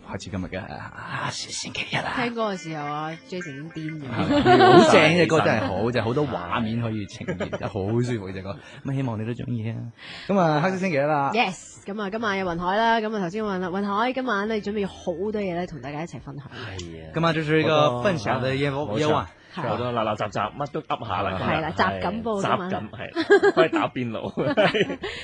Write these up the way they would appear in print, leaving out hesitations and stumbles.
開始今日嘅星期一啦。聽歌嘅時候啊 ，Jason 已經癲咗，好正嘅歌真係好，就好多畫面可以呈現，就好舒服隻歌。咁希望你都中意啊。咁啊，黑色星期一啦。Yes，咁啊，今晚有雲海啦。咁啊，頭先問啦，雲海今晚你準備好多嘢咧，同大家一齊分享。係啊，今晚就是一個分享嘅夜晚。好多嗱雜雜，乜都噏下啦。係啦，集錦報集錦係，可以打邊爐。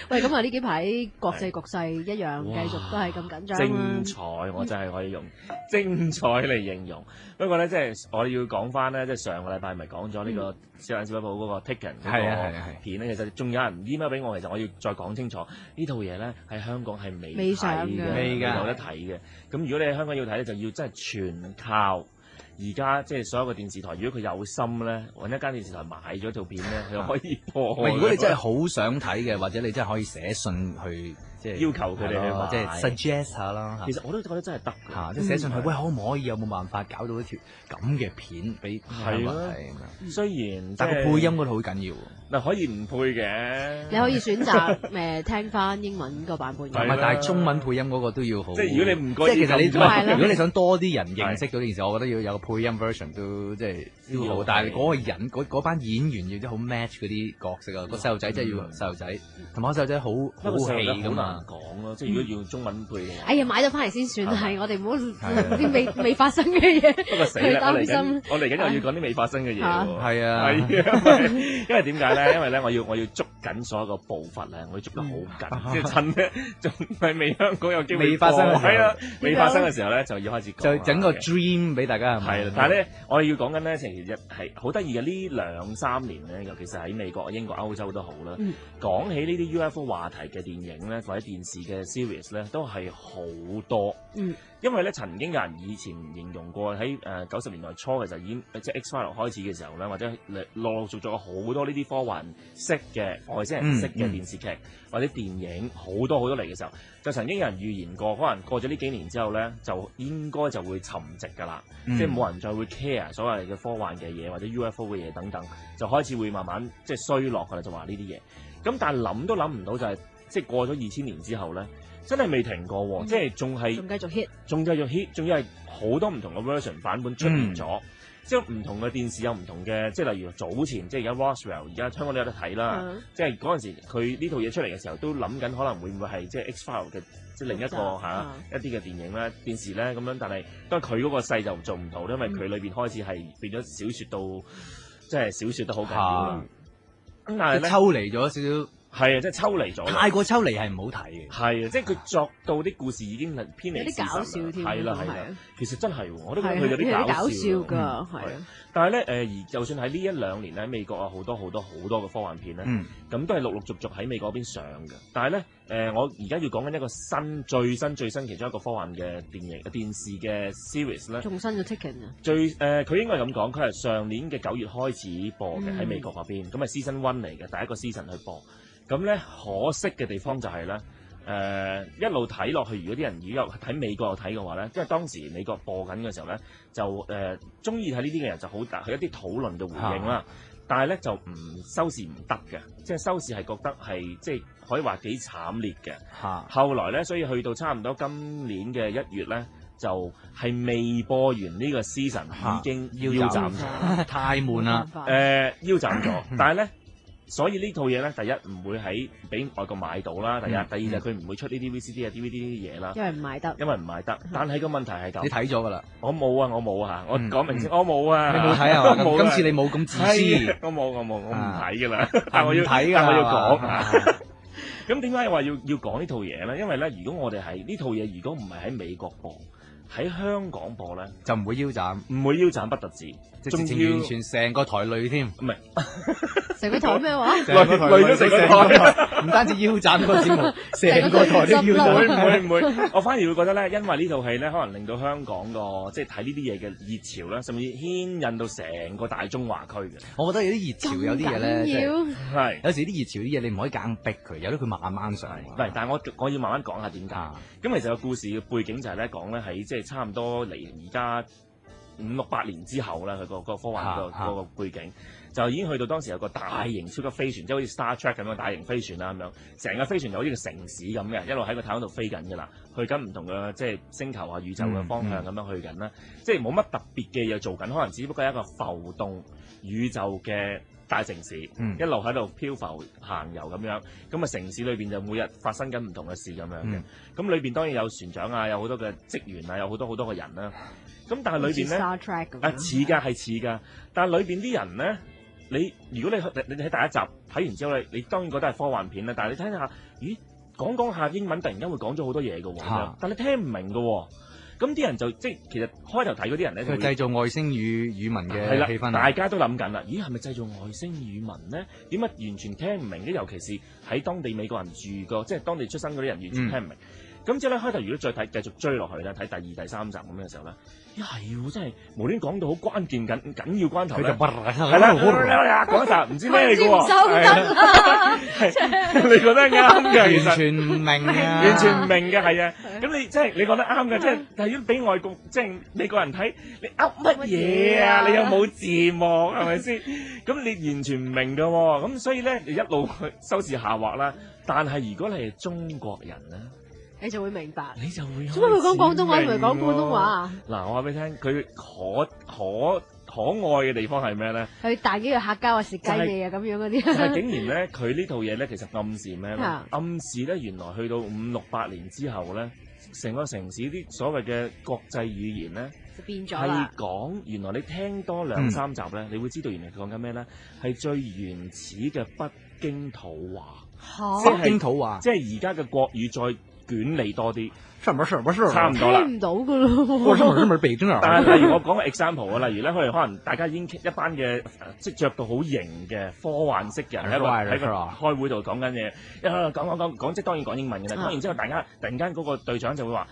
喂，咁啊呢幾排國際局勢一樣，繼續都係咁緊張。精彩，我真係可以用精彩嚟形容。不過咧，即係我要講翻咧，即係上個禮拜咪講咗呢個小蘭小寶嗰個 Taken 嗰個片咧，其實仲有人 email 俾我，其實我要再講清楚呢套嘢咧喺香港係未上嘅，未有得睇嘅。咁如果你喺香港要睇咧，就要真係全靠。而家即係所有嘅電視台，如果佢有心咧，揾一間電視台買咗套片咧，佢就可以播。如果你真係好想睇嘅，或者你真係可以寫信去。即係要求佢哋去即係 suggest 下啦。其實我都覺得真係得㗎，即係寫上去，喂，可唔可以有冇辦法搞到一條咁嘅片俾香港睇咁樣？雖然但係個配音嗰度好緊要。嗱，可以唔配嘅。你可以選擇聽翻英文個版本。唔係，但係中文配音嗰個都要好。即係如果你唔覺意，即係其實你如果你想多啲人認識到呢件事，我覺得要有個配音 version 都即係要好。但係嗰個人嗰班演員要啲好 match 嗰啲角色啊，個細路仔真係要細路仔，同埋個細路仔好戲㗎嘛。講咯，即係如果要中文配嘅。哎呀，買咗翻嚟先算係，我哋唔好啲未發生嘅嘢。不過死啦，我嚟緊又要講啲未發生嘅嘢喎。係啊，因為點解咧？因為咧，我要捉緊所有個步伐咧，我要捉得好緊，即係趁咧仲係未香港有機會發生係啊，未發生嘅時候咧，就要開始講。就整個 dream 俾大家係啦，但係咧，我哋要講緊咧，其實係好得意嘅呢2-3年咧，尤其是喺美國、英國、歐洲都好啦。講起呢啲 UFO 話題嘅電影咧，或者電視嘅 series 咧，都係好多。因為咧曾經有人以前形容過喺90年代初嘅時候已經即係 X-Files 開始嘅時候咧，或者陸陸續續好多呢啲科幻式嘅外星人式嘅電視劇或者電影好多嚟嘅時候，就曾經有人預言過，可能過咗呢幾年之後咧，就應該就會沉寂㗎啦，即係冇人再會 care 所謂嘅科幻嘅嘢或者 UFO 嘅嘢等等，就開始會慢慢即係衰落㗎啦，就話呢啲嘢。咁但係諗都諗唔到就係即係過咗2000年之後咧。真係未停過喎，即係仲繼續 hit，仲要係好多唔同嘅 version 版本出現咗，即係唔同嘅電視有唔同嘅，即係例如早前即係而家 Roswell，而家香港都有得睇啦，即係嗰陣時佢呢套嘢出嚟嘅時候，都諗緊可能會唔會係即係 X-Files 嘅即係另一個一啲嘅電影咧、電視咧咁樣，但係當佢嗰個勢就做唔到，因為佢裏邊開始係變咗小説到，即係小説都好緊要啦。咁但係咧抽離咗少少。係啊，即係抽離咗。太過抽離係唔好睇嘅。係啊，即係佢作到啲故事已經係偏離有啲搞笑添。係啦。其實真係，我都覺得佢有啲搞笑㗎。係啊。但係咧而就算喺呢1-2年喺美國啊，好多嘅科幻片咧，咁都係陸陸續續喺美國嗰邊上嘅。但係咧我而家要講緊一個最新其中一個科幻嘅電視嘅 series 咧。仲新咗 Taken 啊！佢應該係咁講，佢係上年嘅9月開始播嘅喺美國嗰邊，咁係 season 1嚟嘅，第一個 season 去播。咁咧可惜嘅地方就係咧，一路睇落去，如果啲人如果有喺美國有睇嘅話咧，因為當時美國播緊嘅時候咧，就中意睇呢啲嘅人就好大，佢一啲討論嘅回應啦。但係咧就收視唔得嘅，即係收視係覺得係即係可以話幾慘烈嘅。後來咧，所以去到差唔多今年嘅1月咧，就係未播完呢個 season 已經腰斬咗，太悶啦。腰斬咗，但係咧。所以呢套嘢咧，第一唔會喺俾外國買到啦，第二就係佢唔會出呢啲 VCD 啊 DVD 啲嘢啦，因為唔買得。但係個問題係咁，你睇咗㗎啦？我冇啊，我講明先，我冇啊。你冇睇啊？今次你冇咁自私。我冇，我唔睇㗎啦。但我要睇㗎，我要講。咁點解話要講呢套嘢咧？因為咧，如果我哋係呢套嘢，如果唔係喺美國播，喺香港播咧，就唔會腰斬，不特止，仲要完全成個台累添，唔係成個台咩話？累咗成個台，唔單止腰斬個節目，成個台都腰斬。唔會，我反而會覺得咧，因為呢套戲咧，可能令到香港個即係睇呢啲嘢嘅熱潮咧，甚至牽引到成個大中華區嘅。我覺得有啲熱潮有啲嘢咧，係有時啲熱潮啲嘢你唔可以硬逼佢，由得佢慢慢上。係，但係我要慢慢講下點解。咁其實個故事嘅背景就係咧講咧喺即係差唔多嚟而家5-6-8年之後啦，佢個科幻個背景就已經去到當時有個大型超級飛船，即係好似 Star Trek 咁樣大型飛船啦咁樣，成個飛船就好似個城市咁嘅，一路喺個太空度飛緊㗎啦，去緊唔同嘅即係星球啊、宇宙嘅方向咁樣去緊啦，即係冇乜特別嘅嘢做緊，可能只不過係一個浮動宇宙嘅大城市，一路喺度漂浮行遊咁樣，咁啊城市裏邊就每日發生緊唔同嘅事咁樣嘅，咁裏邊當然有船長啊，有好多嘅職員啊，有好多嘅人啦，咁但係裏邊咧似㗎係似㗎，但係裏邊啲人咧，如果你睇第一集睇完之後咧，你當然覺得係科幻片啦，但係你睇下，咦講下英文突然間會講咗好多嘢㗎喎，但係你聽唔明㗎喎。咁啲人就即係其實開頭睇嗰啲人咧，佢製造外星語文嘅氣氛，大家都諗緊啦。咦，係咪製造外星語文咧？點解完全聽唔明咧？尤其是喺當地美國人住過，即係當地出生嗰啲人完全聽唔明。咁之後咧，開頭如果再繼續追落去咧，睇第二、第三集咁嘅時候咧，係真係無端講到好關鍵緊要關頭咧，係啦，講一集唔知咩嚟嘅喎，你覺得啱嘅，完全唔明啊，完全唔明嘅係啊，咁你即係你覺得啱嘅，即係但係如果俾外國即係美國人睇，你噏乜嘢啊？你又冇字幕係咪先？咁你完全唔明嘅喎，咁所以咧一路收視下滑啦。但係如果你係中國人咧，你就會明白，你就會做乜佢講廣東話唔係講普通話啊？嗱，我話俾你聽，佢可愛嘅地方係咩咧？佢大幾個客家啊、食雞味啊咁樣嗰啲。但係竟然咧，佢呢套嘢咧，其實暗示咩咧？暗示咧，原來去到5、6、8年之後咧，成個城市啲所謂嘅國際語言咧，就變咗啦。係講原來你聽多2、3集咧，你會知道原來佢講緊咩咧？係最原始嘅北京土話，北京土話，即係而家嘅國語再捲嚟多啲，差唔多啦，聽唔到噶咯。但係例如我講個 example 啊，例如咧，可能大家已經一班嘅即係着到好型嘅科幻式嘅人喺個開會度講緊嘢，講即係當然講英文嘅啦。講完之後，大家突然間嗰個隊長就會話：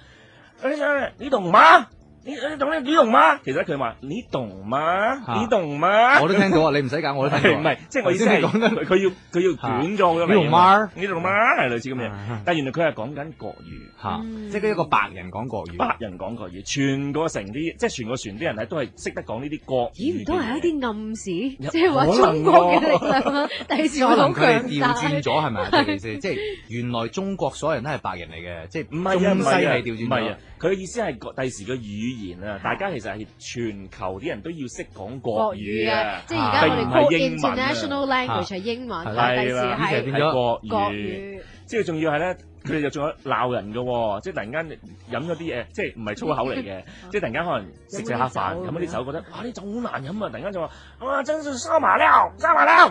你懂嗎？你懂嗎？其實佢話你懂嗎？你懂嗎？我都聽到啊，你唔使講，我都聽到。唔係，即係我意思係佢要捲咗咗嚟。你懂嗎？你懂嗎？係類似咁嘅。但係原來佢係講緊國語，即係一個白人講國語。白人講國語，全個船啲人咧都係識得講呢啲國語。咦？唔都係一啲暗示，即係話中國嘅力量啦。第時可能佢哋調轉咗係咪？即係原來中國所有人都係白人嚟嘅，即係中西係調轉咗。佢嘅意思係第時嘅語言啊，大家其實係全球啲人都要識講國語啊，即係而家我哋 call international 文 language 係英文，第時係變咗國語。即係仲要係咧，佢哋又仲有鬧人嘅喎，即係突然間飲咗啲嘢，即係唔係粗口嚟嘅，即係突然間可能食下飯咁啲酒覺得哇呢酒好難飲啊，突然間就話哇真係燒馬料咁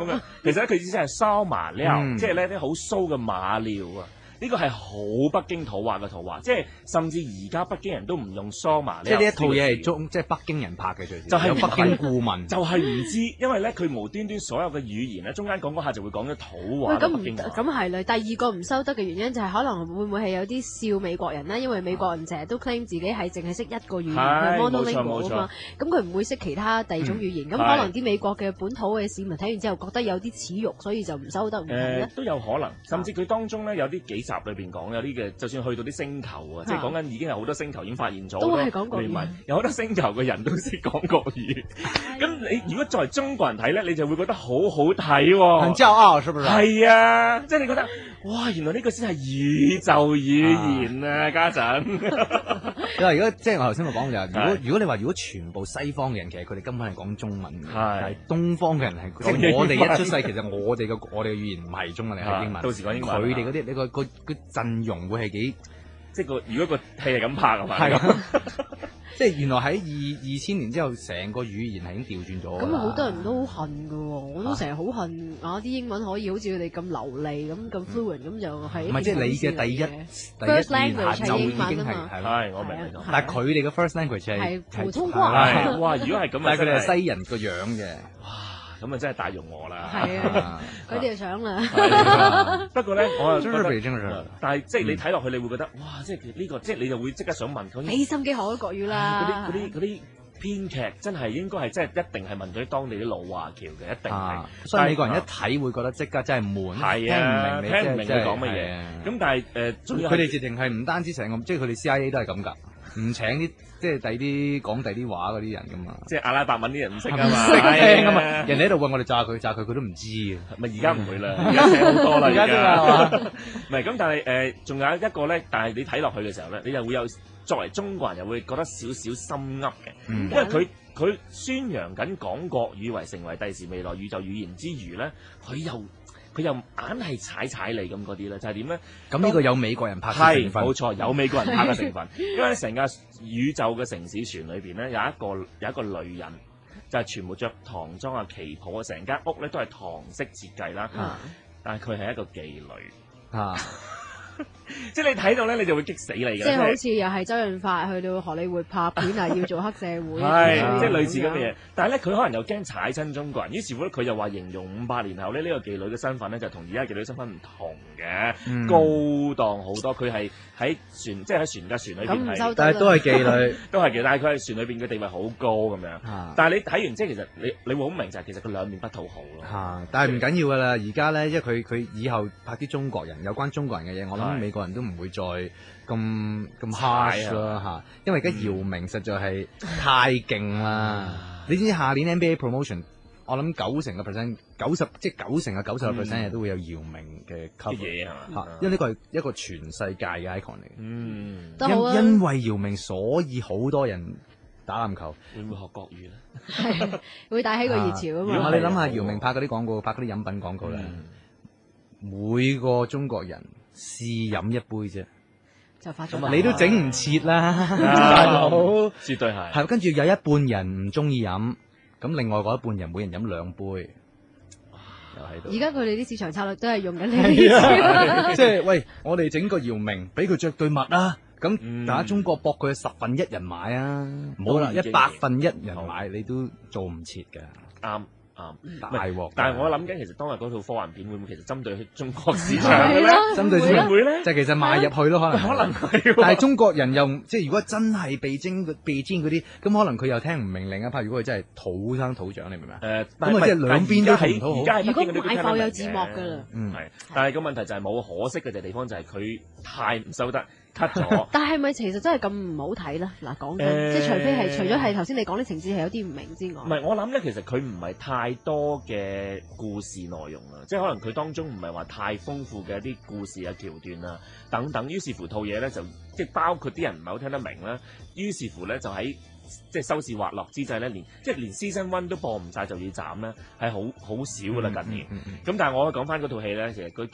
樣，其實咧佢意思係燒馬料，即係咧啲好騷嘅馬料啊。呢個係好北京土話嘅土話，即係甚至而家北京人都唔用蘇麻。即係呢一套嘢係即係北京人拍嘅最，就係有北京顧問，就係唔知，因為咧佢無端端所有嘅語言咧，中間講嗰下就會講咗土話。咁係啦。第二個唔收得嘅原因就係可能會唔會係有啲笑美國人咧？因為美國人成日都 claim 自己係淨係識一個語言係 monolingual 啊嘛，咁佢唔會識其他第二種語言。咁可能啲美國嘅本土嘅市民睇完之後覺得有啲恥辱，所以就唔收得。都有可能，甚至佢當中咧有啲幾集裏邊講有啲嘅，就算去到啲星球啊，即係講緊已經有好多星球已經發現咗，都係講國語，有好多星球嘅人都識講國語。咁你如果作為中國人睇咧，你就會覺得好好睇喎，很驕傲，是不是？係啊，即係你覺得哇，原來呢個先係宇宙語言啊，家陣。如果即係我頭先咪講就係，如果你話如果全部西方嘅人其實佢哋根本係講中文嘅，係東方嘅人係即係我哋一出世，其實我哋嘅語言唔係中文嚟，係英文。到時講英文。佢哋嗰啲你個陣容會係幾？即係如果個戲係咁拍係咪？係即係原來喺2000年之後，成個語言係已經調轉咗。咁好多人都好恨㗎喎，我都成日好恨啲英文可以好似佢哋咁流利咁 fluent 咁就係。唔係即係你嘅第一 first language 係英文啊嘛。係我明。但係佢哋嘅 first language 係普通話。哇！如果係咁，但係佢哋係西人個樣嘅。咁啊真係大容我啦，係啊，佢哋就想啦。不過咧，我又真係真係，但係即係你睇落去，你會覺得哇！即係呢個，即係你就會即刻想問佢。俾心機學咗國語啦。嗰啲編劇真係應該係真係一定係問咗當地啲老華僑嘅，一定係。所以美國人一睇會覺得即刻真係悶，聽唔明你講乜嘢。咁但係佢哋直情係唔單止成個，即係佢哋 CIA 都係咁㗎。唔請啲即係第啲講第啲話嗰啲人噶嘛。即係阿拉伯文啲人唔識啊嘛，唔識聽啊嘛。人哋喺度問我哋炸佢，佢都唔知嘅。咪而家唔會啦，而家請好多啦，而家真係唔係咁，但係仲有一個咧，但係你睇落去嘅時候咧，你就會有作為中國人又會覺得少少心噏嘅，因為佢宣揚緊講國語為成為第時未來宇宙語言之餘咧，佢又硬係踩你咁嗰啲咧，就係點咧？咁呢個有美國人拍嘅成分，冇錯，有美國人拍嘅成分。因為成架宇宙嘅城市船裏邊咧，有一個女人，就係全部着唐裝啊、旗袍啊，成間屋咧都係唐式設計啦。但係佢係一個妓女。即係你睇到咧，你就會激死你嘅。即係好似又係周潤發去到荷里活拍片啊，要做黑社會，係即係類似咁嘅嘢。但係咧，佢可能又驚踩親中國人，於是乎咧，佢就話形容500年後咧，呢個妓女嘅身份咧就同而家妓女身份唔同嘅，高檔好多。佢係喺船，即係喺船裏邊係，但係都係妓女，都係妓，但係佢喺船裏邊嘅地位好高咁樣。但係你睇完即係其實你會好明就係其實佢兩面不討好咯。但係唔緊要㗎啦，而家咧，因為佢以後拍啲中國人有關中國人嘅嘢，我諗美國人都唔會再咁 harsh 啦嚇，因為而家姚明實在係太勁啦。你知唔知下年 NBA promotion， 我諗90%即係90%嘅都會有姚明嘅 cover 嘢係嘛？因為呢個係一個全世界嘅 icon 嚟嘅。都好啊。因為姚明，所以好多人打籃球。會唔會學國語咧？係會帶起個熱潮啊嘛。你諗下姚明拍嗰啲廣告，拍嗰啲飲品廣告咧，每個中國人試飲一杯啫，就發咗。你都整唔切啦，大佬，絕對係。係跟住有一半人唔中意飲，咁另外嗰一半人每人飲2杯，又喺度。而家佢哋啲市場策略都係用緊呢啲，即係喂，我哋整個姚明，俾佢着對襪啊，咁大家中國博佢1/10人買啊，唔好啦，100/1人買你都做唔切㗎。啱。大鑊！但係我諗緊，其實當日嗰套科幻片會唔會其實針對中國市場嘅咧？針對會唔會咧？就其實賣入去咯，可能係。但係中國人又即係如果真係被徵嗰啲，咁可能佢又聽唔明另一 part。如果佢真係土生土長，你明唔明啊？咁啊，即係兩邊都唔討好。如果買貨有字幕㗎啦。係。但係個問題就係冇可惜嘅地方就係佢太唔收得。cut 咗，但係咪其實真係咁唔好睇咧？嗱，講緊即係除非係除咗係頭先你講啲情節係有啲唔明之外，唔係我諗咧，其實佢唔係太多嘅故事內容啊，即係可能佢當中唔係話太豐富嘅一啲故事啊橋段啊等等，於是乎套嘢咧就即係包括啲人唔係好聽得明啦，於是乎咧就喺即係收視滑落之際咧，連 Season 1都播唔晒就要斬咧，係好少噶啦近年。咁但係我講翻嗰套戲咧，其實佢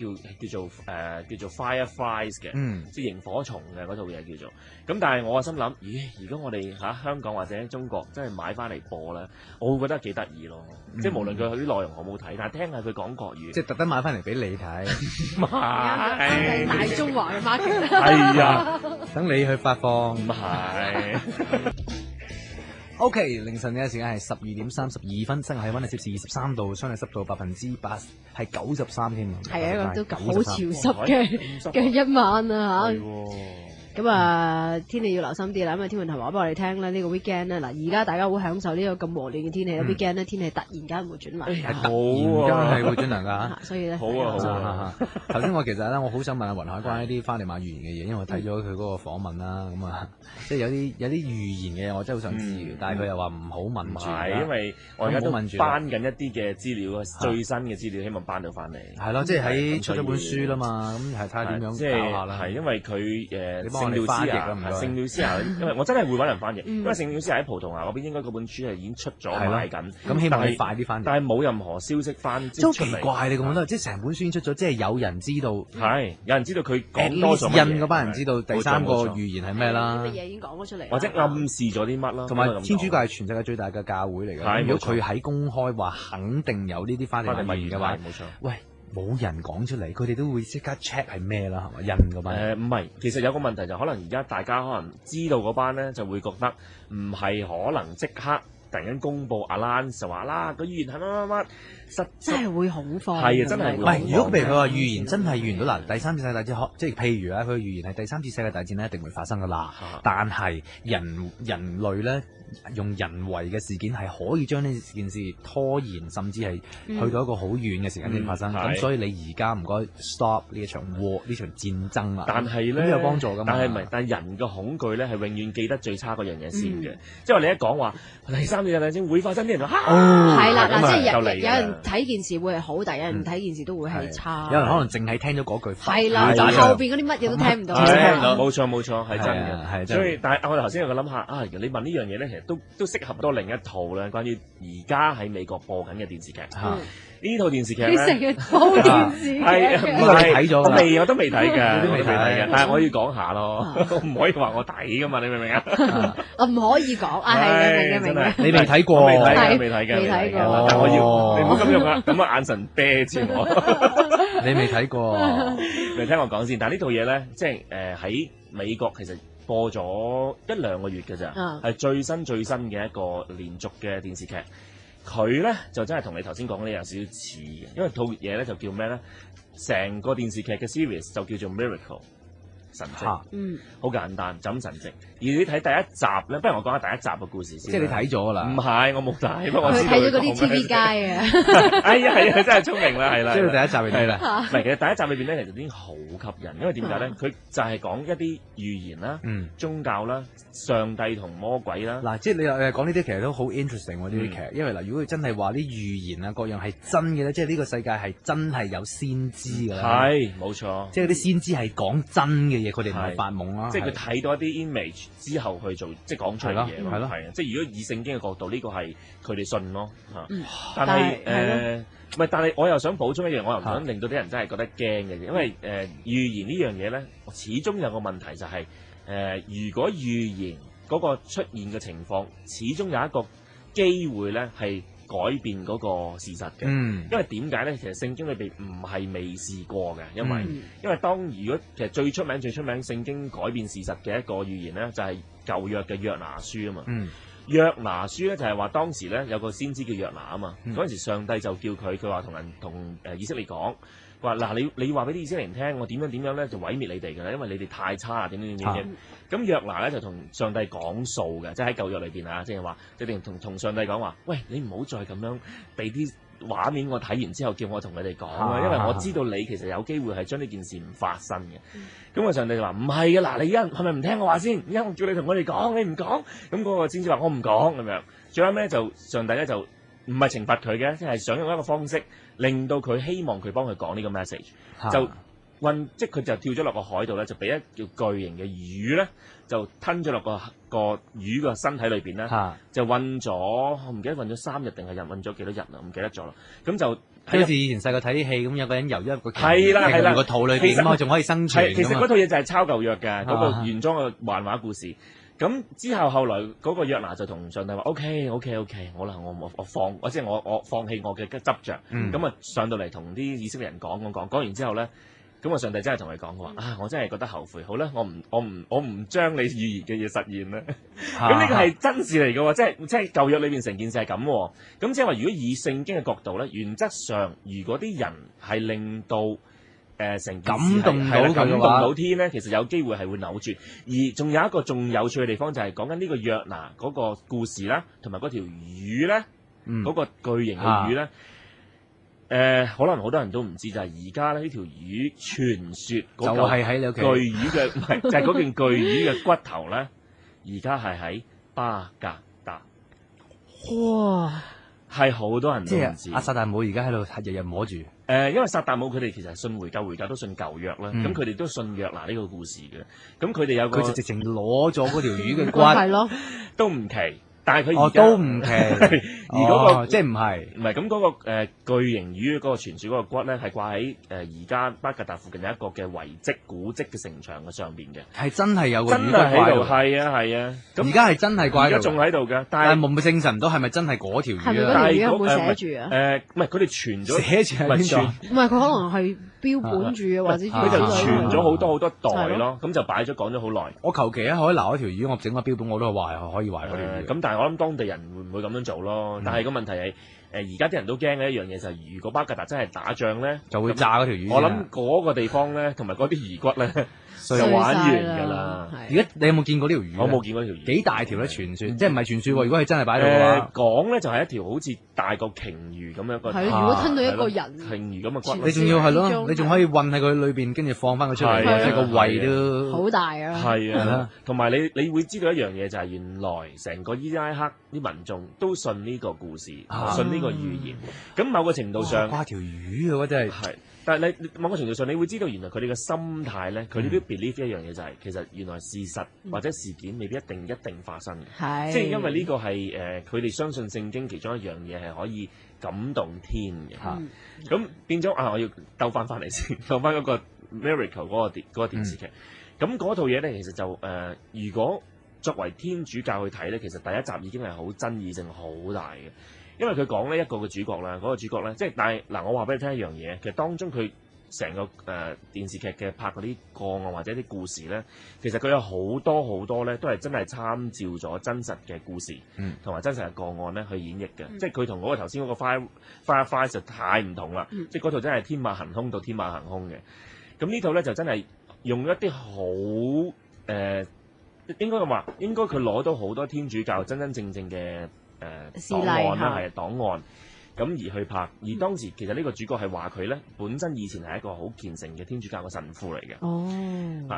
叫做 Fireflies 嘅，即係螢火蟲嘅嗰套嘢叫做。咁但係我心諗，咦？如果我哋香港或者中國真係買翻嚟播咧，我會覺得幾得意咯。即係無論佢啲內容好唔好睇，但係聽下佢講國語，即係特登買翻嚟俾你睇，係大中華嘅 market。係啊，等你去發放。唔係。OK， 凌晨嘅時間係12點32分，室外氣溫係攝氏23度，相對濕度8%，係93添。係啊，一個都好潮濕嘅一晚啊嚇。咁啊，天氣要留心啲啦，因為天文台話俾我哋聽咧，呢個 weekend 咧，嗱而家大家好享受呢個咁和暖嘅天氣啦，weekend 咧天氣突然間會轉涼，突然間係會轉涼㗎，所以咧好啊。頭先我其實咧，我好想問阿雲海關於啲花地馬預言嘅嘢，因為我睇咗佢嗰個訪問啦，咁啊，即係有啲預言嘅嘢，我真係好想知嘅，但係佢又話唔好問住，係因為我而家都搬緊一啲嘅資料，最新嘅資料，希望搬到翻嚟。係咯，即係喺出咗本書啦嘛，咁係睇下點樣搞下啦。係因為佢聖廖斯亞，聖廖斯亞，因為我真係會揾人翻譯，因為聖廖斯亞喺葡萄牙嗰邊應該嗰本書係已經出咗賣緊，咁希望你快啲翻譯。但係冇任何消息翻，好奇怪你咁覺得，即係成本書已經出咗，即係有人知道，係有人知道佢講多咗乜嘢，印嗰班人知道第三個預言係咩啦，乜嘢已經講咗出嚟，或者暗示咗啲乜啦。同埋天主教係全世界最大嘅教會嚟嘅，如果佢喺公開話肯定有呢啲花地馬預言嘅話，冇錯，喂。冇人講出嚟，佢哋都會即刻 check 係咩啦，係嘛？印嗰班唔係，其實有個問題就可能而家大家可能知道嗰班咧，就會覺得唔係可能即刻突然間公佈阿蘭就話啦，個預言係乜，真係會恐慌。係啊，真係會恐慌。如果譬如佢話預言真係預言到第三次世界大戰，即係譬如啊，佢預言係第三次世界大戰咧一定會發生噶啦。但係人類咧用人為嘅事件係可以將呢件事拖延，甚至係去到一個好遠嘅時間先發生。咁所以你而家唔該 stop 呢一場呢場戰爭啊！但係咧都有幫助噶嘛。但係人嘅恐懼咧係永遠記得最差嗰樣嘢先嘅。即係話你一講話第三次世界大戰會發生，啲人就係啦嗱，即係有人睇件事會係好，但有人睇件事都會係差。有人可能淨係聽咗嗰句，係啦，後邊嗰啲乜嘢都聽唔到。冇錯，係真嘅。所以但係我哋頭先有個諗下啊，你問呢樣嘢咧，其實都適合多另一套咧，關於而家喺美國播緊嘅電視劇。呢套電視劇咧，成日播電視劇，呢個你睇咗㗎？我都未睇嘅，但係我要講下咯，唔可以話我睇噶嘛，你明唔明啊？我唔可以講啊，係明嘅。你未睇過？未睇過。但我要你唔好咁樣啊，咁啊眼神啤住我。你未睇過？未聽我講先。但係呢套嘢咧，即係喺美國其實播咗1-2個月嘅咋，係最新嘅一個連續嘅電視劇。佢咧就真係同你頭先講嘅有少少似嘅，因為套嘢咧就叫咩咧？成個電視劇嘅 series 就叫做 Miracle 神蹟，好簡單，就咁神蹟。而你睇第一集咧，不如我講下第一集嘅故事先。即係你睇咗啦？唔係，我冇睇，不過我知道。佢睇咗嗰啲 TV 街啊！哎呀，係啊，真係聰明啦，係啦。即係第一集嚟睇啦。唔係，其實第一集裏邊咧，其實已經好吸引，因為點解咧？佢就係講一啲預言啦、宗教啦、上帝同魔鬼啦。嗱，即係你講呢啲其實都好 interesting 喎，呢啲劇，因為嗱，如果佢真係話啲預言啊各樣係真嘅咧，即係呢個世界係真係有先知㗎啦。係，冇錯。即係啲先知係講真嘅嘢，佢哋唔係發夢啦。即係佢睇到一啲 image 之後去做，即係講出嚟嘅嘢咯。係咯，係啊。即係如果以聖經嘅角度，呢個係佢哋信咯嚇。但係但係我又想補充一樣，我又唔想令到啲人真係覺得驚嘅，因為預言呢樣嘢咧，始終有個問題就係如果預言嗰個出現嘅情況，始終有一個機會咧係改變嗰個事實嘅。因為點解咧？其實聖經裏邊唔係未試過嘅，因為當如果其實最出名聖經改變事實嘅一個預言咧，就係舊約嘅約拿書啊嘛。約拿書咧就係話當時咧有個先知叫約拿啊嘛，嗰陣時上帝就叫佢話同以色列講，話嗱你話俾啲以色列人聽，我點樣咧就毀滅你哋㗎啦，因為你哋太差啦，點。咁約拿咧就同上帝講數嘅，即係喺舊約裏邊啊，即係話一定同上帝講話，喂，你唔好再咁樣俾啲畫面我睇完之後叫我同你哋講啊，因為我知道你其實有機會係將呢件事唔發生嘅。咁上帝就話唔係嘅，嗱，你而家係咪唔聽我話先？而家我叫你同我哋講，你唔講，咁嗰個先至話我唔講咁樣。最後咧就上帝咧就唔係懲罰佢嘅，即係想用一個方式令到佢希望佢幫佢講呢個 message，就即係佢就跳咗落個海度咧，就俾一條巨型嘅魚咧就吞咗落個魚個身體裏邊咧，就韞咗我唔記得韞咗3日定係韞咗幾多日啦，唔記得咗啦。咁就好似以前細個睇啲戲咁，有個人游咗入個係啦個肚裏邊，咁佢仲可以生存。其實嗰套嘢就係抄舊約嘅嗰個原裝嘅漫畫故事。咁之後來嗰個約拿就同上帝話：OK，好啦，我放即係我放棄我嘅執着。咁上到嚟同啲以色列人講完之後咧，咁上帝真係同佢講話我真係覺得後悔。好啦，我唔將你預言嘅嘢實現啦。咁呢個係真事嚟嘅喎，即係舊約裏邊成件事係咁。咁即係話，如果以聖經嘅角度咧，原則上如果啲人係令到成件事感動到天咧，其實有機會係會扭轉。而仲有一個仲有趣嘅地方就係講緊呢個約拿嗰個故事啦，同埋嗰條魚咧，嗰個巨型嘅魚咧。可能好多人都唔知，就係而家咧呢條魚傳說嗰嚿巨魚嘅，唔係就係嗰件巨魚嘅骨頭咧，而家係喺巴格達。哇！係好多人都唔知。阿撒旦姆而家喺度日日摸住。因為撒旦姆佢哋其實信回教都信舊約啦，咁佢哋都信約拿呢個故事嘅。咁佢哋有個佢就直情攞咗嗰條魚嘅骨，係咯，都唔奇。但係佢而家都唔奇，而嗰個即係唔係咁嗰個巨型魚嗰個傳說嗰個骨咧，係掛喺而家巴格達附近有一個嘅遺跡古蹟嘅城牆嘅上邊嘅，係真係有個魚真係喺度，係啊，咁而家係真係掛喺度，而家仲喺度㗎，但係冇證實唔到係咪真係嗰條魚啊？係咪嗰條魚有冇寫住啊？唔係佢哋傳咗寫住喺邊度？唔係佢可能係標本住啊，或者佢就傳咗好多好多代係咯，咁就擺咗講咗好耐。我求其喺海撈一條魚，我整個標本我都話係可以懷嗰條魚。咁但係我諗當地人會唔會咁樣做咯？但係個問題係而家啲人都驚嘅一樣嘢就係，如果巴格達真係打仗咧，就會炸嗰條魚。我諗嗰個地方咧，同埋嗰啲魚骨咧，就玩完㗎啦。而家你有冇見過呢條魚？我冇見過呢條魚。幾大條咧？傳説即係唔係傳説喎？如果係真係擺到嘅話，講咧就係一條好似大過鯨魚咁樣個。係，如果吞到一個人，鯨魚咁嘅骨。你仲要係咯？你仲可以韞喺佢裏邊，跟住放翻佢出嚟，即係個胃都好大啊！係啊，同埋你會知道一樣嘢就係原來成個伊拉克啲民眾都信呢個故事，信呢個預言。咁某個程度上，掛條魚嘅喎真係。但係你某個程度上，你會知道原來佢哋嘅心態咧，佢哋都 believe 一樣嘢就係其實原來事實或者事件未必一定發生嘅，即係因為呢個係佢哋相信聖經其中一樣嘢係可以感動天嘅。咁變咗我要兜翻嚟先，兜翻嗰個 Miracle 嗰個電視劇。咁嗰套嘢咧，其實就如果作為天主教去睇咧，其實第一集已經係好爭議性好大嘅。因為佢講呢一個嘅主角啦，嗰個主角咧，即係但係嗱，我話俾你聽一樣嘢，其實當中佢成個電視劇嘅拍嗰啲個案或者啲故事咧，其實佢有好多咧，都係真係參照咗真實嘅故事，同埋真實嘅個案咧去演繹嘅，即係佢同嗰個頭先嗰個 Firefly 就太唔同啦，即係嗰套真係天馬行空到天馬行空嘅，咁呢套咧就真係用一啲好應該咁話，應該佢攞到好多天主教真正嘅檔案啦，係檔案咁而去拍。而當時其實呢個主角係話佢咧本身以前係一個好虔誠嘅天主教嘅神父嚟嘅。哦，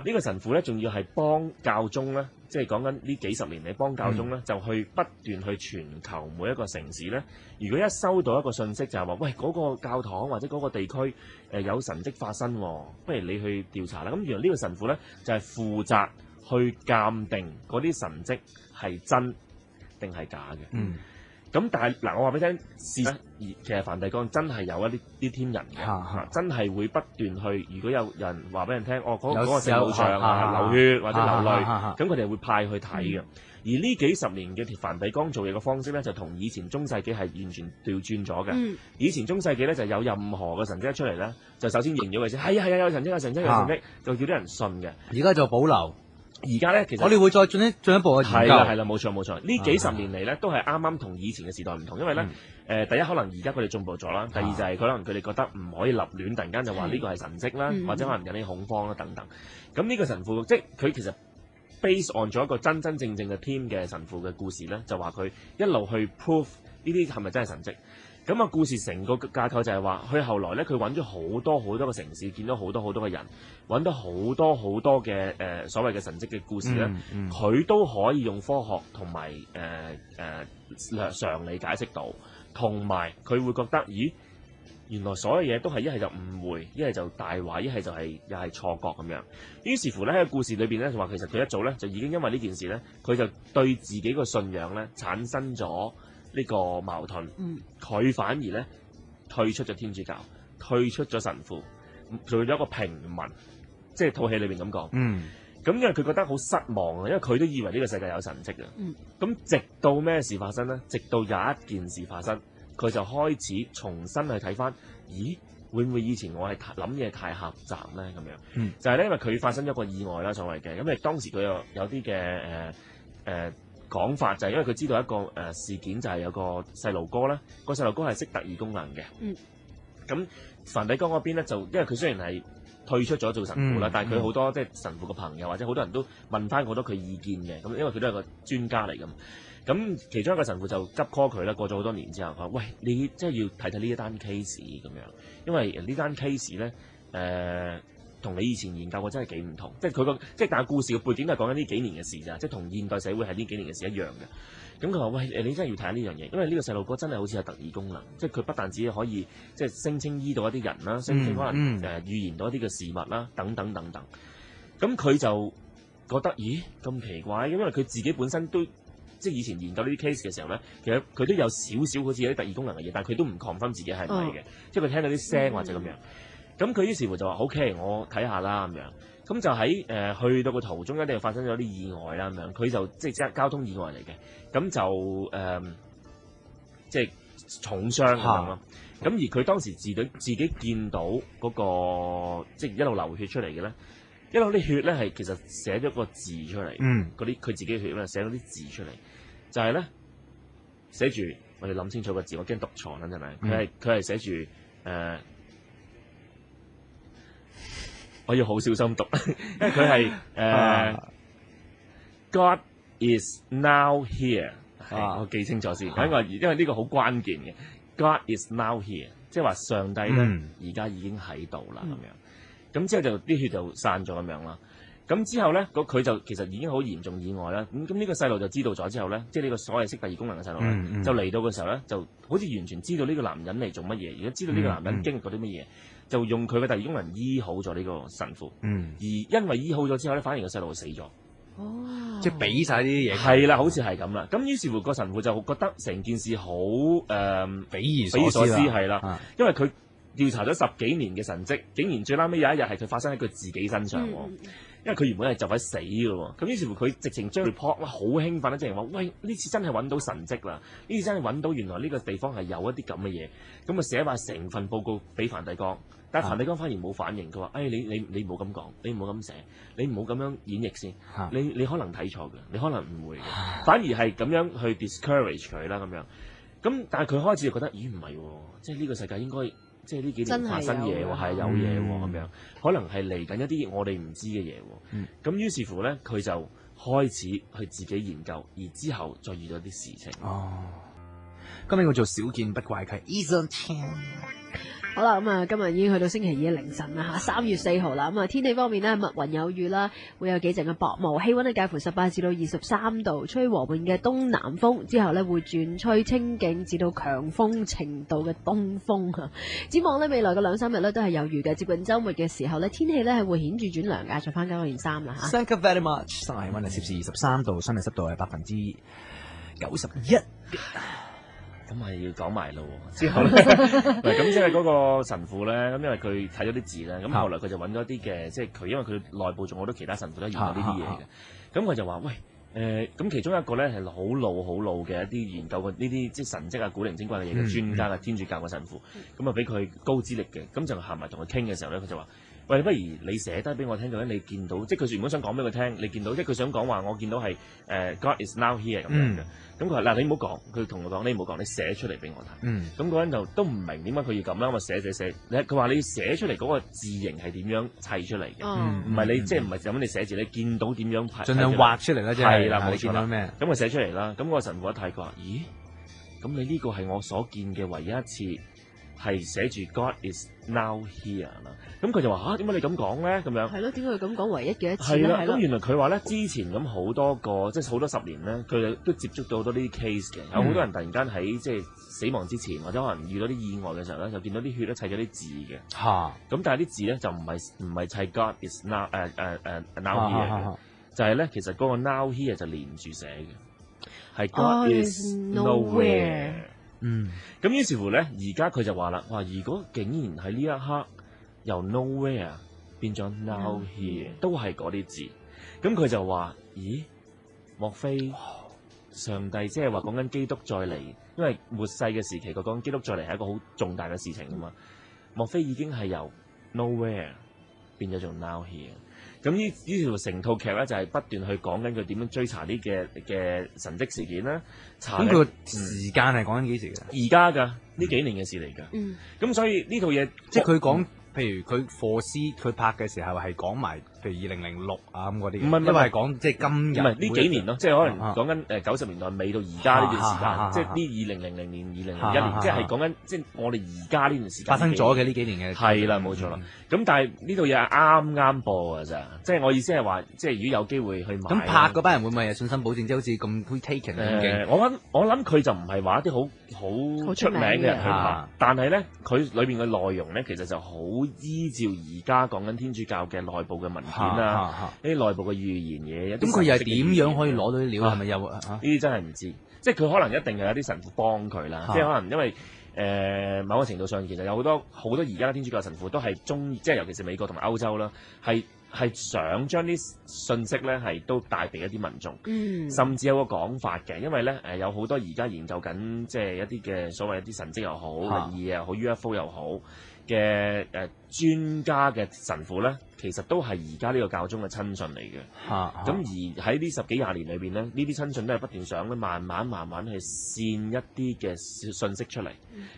呢個神父咧仲要係幫教宗咧，即係講緊呢幾十年嚟幫教宗咧，就去不斷去全球每一個城市咧。如果一收到一個信息就係話，喂嗰個教堂或者嗰個地區有神蹟發生，不如你去調查啦。咁原來呢個神父咧就係負責去鑑定嗰啲神蹟係真定係假嘅。咁但係嗱，我話俾你聽，其實梵蒂岡真係有一啲天人嘅，真係會不斷去。如果有人話俾人聽，嗰個聖母像流血或者流淚，咁佢哋會派去睇嘅。而呢幾十年嘅梵蒂岡做嘢嘅方式咧，就同以前中世紀係完全調轉咗嘅。以前中世紀咧就有任何嘅神蹟一出嚟咧，就首先認咗佢先，係有神蹟有神蹟有神蹟，就叫啲人信嘅。而家就保留。而家咧，其實我哋會再進一步嘅研究。係啦，冇錯。呢幾十年嚟咧，都係啱啱同以前嘅時代唔同，因為咧，第一可能而家佢哋進步咗啦，第二就係可能佢哋覺得唔可以立亂，突然間就話呢個係神蹟啦，或者可能引起恐慌啦等等。咁呢個神父即係佢其實 base on 咗一個真正嘅 team 嘅神父嘅故事咧，就話佢一路去 prove 呢啲係咪真係神蹟。咁啊，故事成個架構就係話，佢後來咧，佢揾咗好多個城市，見到好多嘅人，揾到好多嘅所謂嘅神蹟嘅故事咧，佢都可以用科學同埋常理解釋到，同埋佢會覺得，咦，原來所有嘢都係一係就誤會，一係就大話，一係就係又係錯覺咁樣。於是乎咧，喺個故事裏邊咧，就話其實佢一早咧就已經因為呢件事咧，佢就對自己個信仰咧產生咗呢個矛盾，佢反而咧退出咗天主教，退出咗神父，做咗一個平民，即係套戲裏邊咁講。咁因為佢覺得好失望啊，因為佢都以為呢個世界有神蹟啊。咁直到咩事發生咧？直到有一件事發生，佢就開始重新去睇翻，咦？會唔會以前我係諗嘢太狹窄咧？咁樣，就係咧，因為佢發生咗個意外啦，所謂嘅。咁誒當時佢有啲嘅講法就係因為佢知道一個事件，就係有個細路哥咧，個細路哥係識特異功能嘅。咁梵蒂岡嗰邊咧就因為佢雖然係退出咗做神父啦，但係佢好多即係神父嘅朋友或者好多人都問翻好多佢意見嘅。咁因為佢都係個專家嚟㗎嘛。咁其中一個神父就急 call 佢啦，過咗好多年之後，佢話：喂，你真係要睇呢一單 case 咁樣，因為呢單 case 咧同你以前研究過真係幾唔同，即係佢個即係但係故事嘅背景都係講緊呢幾年嘅事咋，即係同現代社會係呢幾年嘅事一樣嘅。咁佢話：喂，你真係要睇下呢樣嘢，因為呢個細路哥真係好似有特異功能，即係佢不但止可以即係聲稱醫到一啲人啦，聲稱可能預言到一啲嘅事物啦，等等。咁佢就覺得咦咁奇怪，因為佢自己本身都即係以前研究呢啲 case 嘅時候咧，其實佢都有少少好似有啲特異功能嘅嘢，但係佢都唔 confirm 自己係唔係嘅，即係佢聽到啲聲或者咁樣。咁佢於是乎就話 OK， 我睇下啦咁樣。咁就喺去到個途中一定發生咗啲意外啦咁樣。佢就即係交通意外嚟嘅。咁就即係重傷咁樣咯。咁而佢當時自己見到嗰個即係一路流血出嚟嘅咧，一路啲血咧係其實寫咗個字出嚟，嗰啲佢自己血咧寫咗啲字出嚟，就係咧寫住我哋諗清楚個字，我驚讀錯啦真係，佢係寫住我要好小心讀，因為佢係God is now here，我記清楚先，因為呢個好關鍵嘅。God is now here， 即係話上帝咧而家已經喺度啦咁樣。咁之後就啲血就散咗咁樣啦。咁之後咧，佢就其實已經好嚴重意外啦。咁呢個細路就知道咗之後咧，即係呢個所謂識第二功能嘅細路咧，就嚟到嘅時候咧，就好似完全知道呢個男人嚟做乜嘢，如果知道呢個男人經歷過啲乜嘢，就用佢嘅第二功能醫好咗呢個神父。而因為醫好咗之後咧，反而個細路死咗。哦，即係俾晒呢啲嘢。係啦，好似係咁啦。咁於是乎個神父就覺得成件事好匪夷所思係啦，因為佢調查咗10幾年嘅神蹟，竟然最拉尾有一日係佢發生喺佢自己身上。因為佢原本係就快死㗎喎，咁於是乎佢直情將 report 好興奮啦，直情話：喂，呢次真係揾到神蹟啦！呢次真係揾到原來呢個地方係有一啲咁嘅嘢，咁啊寫埋成份報告俾梵蒂岡，但係梵蒂岡反而冇反應，佢話：你唔好咁講，你唔好咁寫，你唔好咁樣演繹先，你可能睇錯嘅，你可能誤會嘅，反而係咁樣去 discourage 佢啦咁樣。咁但係佢開始就覺得：咦唔係喎，即係呢個世界應該。即係呢幾年發生嘢喎，係有嘢喎咁樣，可能係嚟緊一啲我哋唔知嘅嘢喎。咁於是乎咧，佢就開始去自己研究，而之後再遇到啲事情。今日我做少見不怪佢 Eason Chan。好啦，咁啊，今日已經去到星期二嘅凌晨啦嚇，3月4號啦。咁啊，天氣方面呢，密雲有雨啦，會有幾陣嘅薄霧，氣溫呢介乎18至到23度，吹和緩嘅東南風，之後呢會轉吹清勁至到強風程度嘅東風啊。展望呢，未來嘅2-3日呢都係有雨嘅，接近週末嘅時候呢，天氣呢係會顯著轉涼嘅，着翻嗰件衫啦嚇。Thank you very much。室外氣溫係攝氏23度，相對濕度係91%。咁係要講埋咯喎，之後咧，咁即係嗰個神父咧，咁因為佢睇咗啲字咧，咁後來佢就揾咗啲嘅，即係佢因為佢內部仲有好多其他神父都研究呢啲嘢嘅，咁佢就話：喂，咁其中一個咧係好老嘅一啲研究過呢啲即係神蹟啊、古靈精怪嘅嘢嘅專家啊，天主教嘅神父，咁啊俾佢高資歷嘅，咁就行埋同佢傾嘅時候咧，佢就話：喂，不如你寫低俾我聽，究竟你見到，即係佢原本想講俾佢聽，你見到，即係佢想講話，我見到係God is now here 咁樣嘅。咁佢話：嗱，你唔好講，佢同我講，你唔好講，你寫出嚟俾我睇。咁嗰人就都唔明點解佢要咁啦，咁啊寫。佢話你寫出嚟嗰個字形係點樣砌出嚟嘅？唔係你即係唔係就咁你寫字，你見到點樣盡量畫出嚟啦，即係。係啦，冇錯啦。咩？咁佢寫出嚟啦，咁個神父一睇，佢話：咦，咁你呢個係我所見嘅唯一一次。係寫住 God is now here 啦，咁佢就話點解你咁講咧？咁樣係咯，點解佢咁講唯一嘅一次咧？係啦，咁原來佢話咧，之前咁好多個即係好多10年咧，佢都接觸到好多呢啲 case 嘅，有好多人突然間喺即係死亡之前或者可能遇到啲意外嘅時候咧，就見到啲血咧砌咗啲字嘅咁但係啲字咧就唔係砌 God is now now here 嘅，就係咧其實嗰個 now here 就連住寫嘅，係 God is nowhere。咁於是乎咧，而家佢就話啦，哇！如果竟然喺呢一刻由 nowhere 變咗 now here，都係嗰啲字，咁佢就話：咦？莫非上帝即係話講緊基督再嚟？因為末世嘅時期，佢講基督再嚟係一個好重大嘅事情㗎嘛。莫非已經係由 nowhere 變咗做 now here？咁呢條成套劇咧就係不斷去講緊佢點樣追查啲嘅神蹟事件啦。咁佢時間係講緊幾時嘅？而家㗎，呢幾年嘅事嚟㗎。咁所以呢套嘢即係佢講，譬如佢霍斯佢拍嘅時候係講埋，譬如2006啊咁嗰啲。唔係，因為係講即係今日。唔係呢幾年咯，即係可能講緊90年代尾到而家呢段時間，即係呢2000年、2001年，即係講緊即係我哋而家呢段時間發生咗嘅呢幾年嘅。係啦，冇錯啦。咁但係呢套嘢係啱播㗎咋，即係我意思係話，即係如果有機會去買。咁拍嗰班人會唔會有信心保證，即係好似咁 taken 咁勁？我諗佢就唔係話一啲好出名嘅人去拍，但係咧佢裏邊嘅內容咧其實就好依照而家講緊天主教嘅內部嘅文件啦，呢啲內部嘅預言嘢。咁佢又係點樣可以攞到啲料？係咪有呢啲真係唔知，即係佢可能一定係有啲神父幫佢啦，即係可能因為某個程度上其實有好多而家天主教神父都係中意，即係尤其是美國同埋歐洲啦，係係想將啲信息咧係都帶俾一啲民眾，甚至有個講法嘅，因為咧有好多而家研究緊即係一啲嘅所謂一啲神蹟又好、靈異又好、UFO 又好嘅專家嘅神父咧，其實都係而家呢個教宗嘅親信嚟嘅。咁而喺呢10幾20年裏邊咧，呢啲親信都係不斷想咧，慢慢去煽一啲嘅信息出嚟。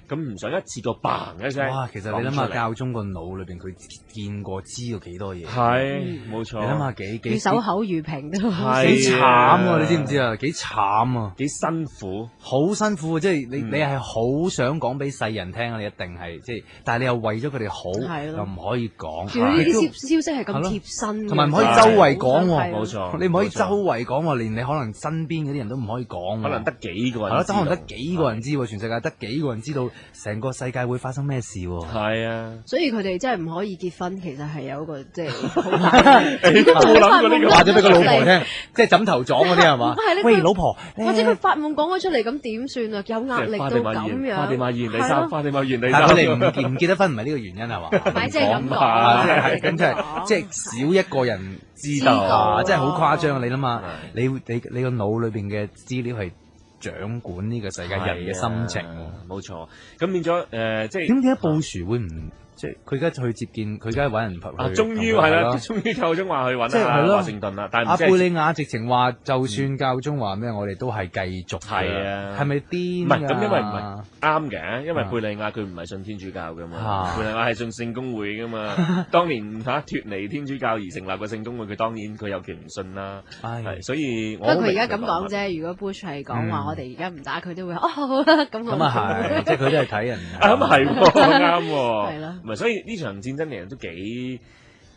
咁唔想一次過嘭一聲。哇！其實你諗下教宗個腦裏邊，佢見過知道幾多嘢。係，冇錯。你諗下幾守口如瓶都幾慘啊！你知唔知啊？幾慘啊！幾辛苦，好辛苦。即係你係好想講俾世人聽啊！你一定係即係，但係你又為咗佢哋好，又唔可以講。仲要呢啲消息係咁貼身，同埋唔可以周圍講喎。冇錯，你唔可以周圍講喎，連你可能身邊嗰啲人都唔可以講。可能得幾個人。係咯，可能得幾個人知喎，全世界得幾個人知道成個世界會發生咩事喎。係啊，所以佢哋真係唔可以結婚，其實係有一個即係好大嘅。冇諗過呢個，話咗俾個老婆聽，即係枕頭撞嗰啲係嘛？喂，老婆，或者佢發夢講咗出嚟，咁點算啊？有壓力到咁樣。花地瑪現第三，花地瑪現第三。但係佢哋唔結得婚，唔係呢個原因係嘛？唔係即係咁講，咁即係少一個人知道，即係好誇張。你諗下，你個腦裏邊嘅資料係掌管呢個世界人嘅心情。冇錯。咁變咗即係點解布殊會唔？即係佢而家去接見，佢而家揾人終於係啦，終於教宗話去揾阿華盛頓啦。但係阿貝利亞直情話，就算教宗話咩，我哋都係繼續。係啊，係咪癲？唔係咁，因為唔係啱嘅，因為貝利亞佢唔係信天主教㗎嘛，貝利亞係信聖公會㗎嘛。當年脫離天主教而成立個聖公會，佢當然佢有權唔信啦。係，所以不過佢而家咁講啫。如果 Bush 係講話我哋而家唔打佢，都會好啦咁。咁啊係，即係佢都係睇人。咁係喎，啱喎。係啦。所以呢場戰爭嚟人都幾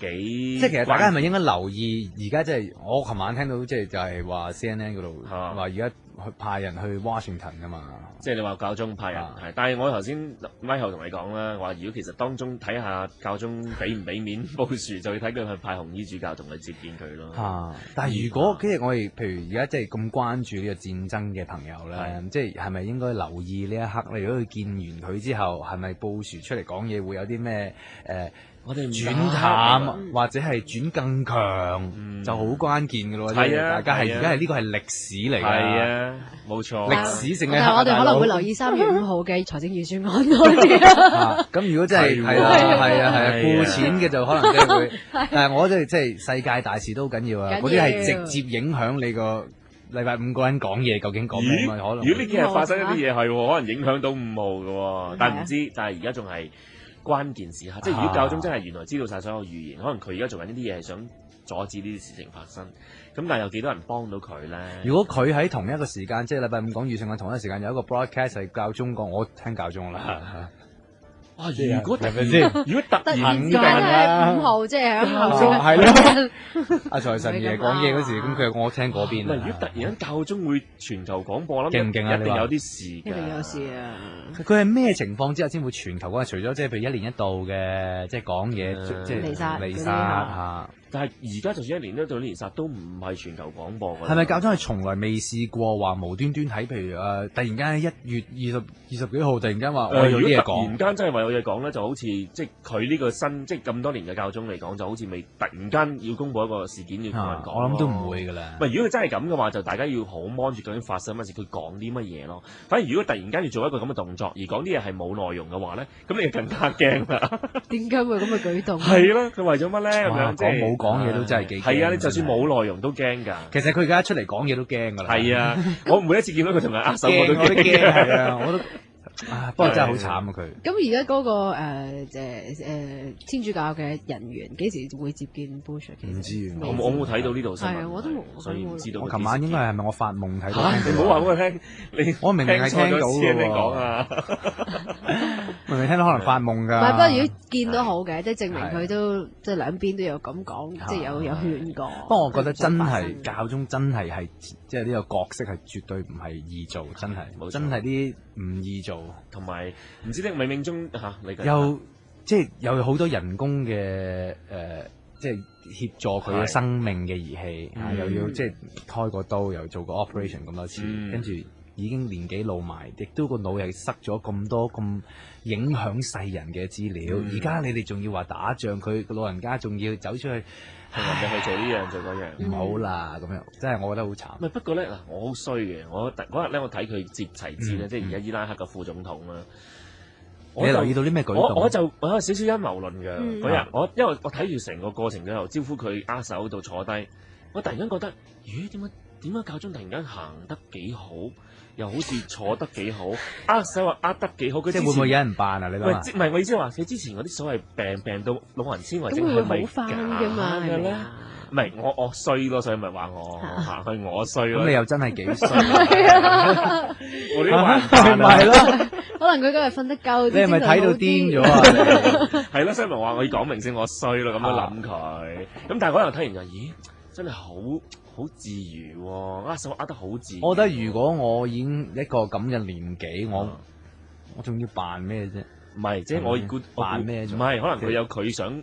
即係其實大家係咪應該留意而家即係我琴晚聽到即係就係話 CNN 嗰度話而家派人去 Washington 㗎嘛？即係你話教宗派人係，但係我頭先咪後同你講啦，話如果其實當中睇下教宗俾唔俾面布殊，就要睇佢去派紅衣主教同佢接見佢咯。但係如果即係我哋譬如而家即係咁關注呢個戰爭嘅朋友咧，即係係咪應該留意呢一刻？如果佢見完佢之後，係咪布殊出嚟講嘢會有啲咩我哋轉淡或者係轉更強，就好關鍵㗎咯。係啊，大家係而家係呢個係歷史嚟㗎。係啊，冇錯。歷史性嘅。但係我哋可能會留意3月5號嘅財政預算案多啲。咁如果真係係啊，付錢嘅就可能即係會。但係我即係世界大事都好緊要啊！嗰啲係直接影響你個禮拜5個人講嘢，究竟講咩？可能如果呢幾日發生一啲嘢係可能影響到5號嘅，但係唔知。但係而家仲係關鍵時刻，即係如果教宗真係原來知道晒所有預言，可能佢而家做緊呢啲嘢係想阻止呢啲事情發生。咁但係有幾多人幫到佢咧？如果佢喺同一個時間，即係禮拜5講預算案同一個時間有一個 broadcast 係教宗講，我聽教宗啦。哇！如果突然肯定係5號，即係喺後邊。係咯，阿財神爺講嘢嗰時，咁佢我聽嗰邊。如果突然間教宗會全球廣播啦，勁唔勁啊？一定有啲事㗎。一定有事啊！佢係咩情況之下先會全球講？除咗即係譬如1年1度嘅，即係講嘢，即係彌撒嚇。但係而家就算1年1度彌撒都唔係全球廣播㗎。係咪教宗係從來未試過話無端端喺譬如突然間1月20幾號突然間話我有啲嘢講？突然間真係話有嘢講咧，就好似即係佢呢個新即係咁多年嘅教宗嚟講，就好似未突然間要公佈一個事件要同人講。我諗都唔會㗎啦。唔係，如果佢真係咁嘅話，就大家要好 mon 住究竟發生乜事，佢講啲乜嘢咯。反而如果突然間要做一個咁嘅動作，而講啲嘢係冇內容嘅話咧，咁你就更加驚啦。點解會咁嘅舉動？係啦，佢為咗乜咧？咁樣即係冇講嘢都真係幾係啊！你就算冇內容都驚㗎。其實佢而家出嚟講嘢都驚㗎啦。係啊，我每一次見到佢同人握手我都驚。係啊，我都。不過真係好慘啊！佢咁而家嗰個天主教嘅人員幾時會接見 Bush？唔知我冇睇到呢度新聞，我都冇，所以唔知道。我琴晚應該係咪我發夢睇到？你唔好話俾我聽，我明明係聽到嘅喎。講啊，明明聽到可能發夢㗎。唔係，不過如果見到好嘅，即係證明佢都即係兩邊都有咁講，即係有勸過。不過我覺得真係教宗真係即係呢個角色係絕對唔係易做，真係真係啲唔易做。同埋唔知咧冥冥中又即係有好多人工嘅即係協助佢嘅生命嘅儀器，又要即係開個刀，又做個 operation 咁多次，跟住已經年紀老埋，亦都個腦係塞咗咁多咁影響世人嘅資料。而家你哋仲要話打仗，佢個老人家仲要走出去。同人哋去做呢樣做嗰樣，唔好啦咁樣，真係我覺得好慘。不過咧嗱，我好衰嘅，我嗰日咧我睇佢接齊支咧，即係而家伊拉克嘅副總統啦。你留意到啲咩舉動？我有少少陰謀論嘅嗰日，因為我睇住成個過程之後，招呼佢握手到坐低，我突然間覺得，咦點解教宗突然間行得幾好？又好似坐得幾好，握手話握得幾好。佢即係會唔會有人扮啊？你諗下？唔係我意思話，佢之前嗰啲所謂病到老人痴呆症係咪假嘅咧？唔係我衰咯，所以咪話我行去我衰咯。咁你又真係幾衰？我呢個唔係咯？可能佢今日瞓得夠。你係咪睇到癲咗啊？係咯，所以咪話我要講明先，我衰咯，咁樣諗佢。咁但係嗰日睇完就，咦，真係好自如喎，握手握得好自如。我覺得如果我已經一個咁嘅年紀，我仲要扮咩啫？唔係，即係我扮咩？唔係，可能佢有佢想演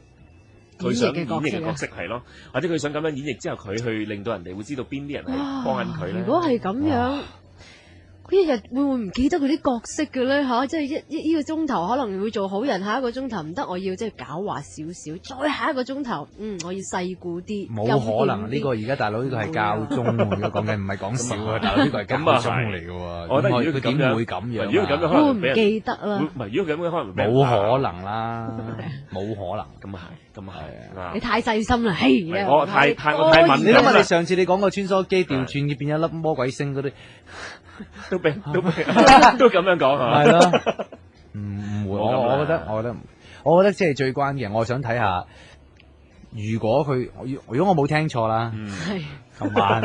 繹嘅角色係咯，或者佢想咁樣演繹之後，佢去令到人哋會知道邊啲人係幫緊佢咧。如果係咁樣。佢一日會唔會唔記得佢啲角色嘅咧嚇？即係呢個鐘頭可能會做好人，下一個鐘頭唔得，我要即係狡猾少少，再下一個鐘頭，我要細顧啲。冇可能呢個而家大佬呢個係教宗喎，如果講緊唔係講笑喎，大佬呢個係教宗嚟嘅喎。我覺得如果佢點會咁樣？如果咁樣可能唔記得啦。唔係，如果咁樣可能冇可能啦，冇可能。咁啊係，咁啊係。你太細心啦，嘿！我太敏感。你諗下，你上次你講個穿梭機調轉要變一粒魔鬼星嗰啲。都咁樣講係咯，唔會，我覺得即係最關鍵。我想睇下，如果我冇聽錯啦，琴晚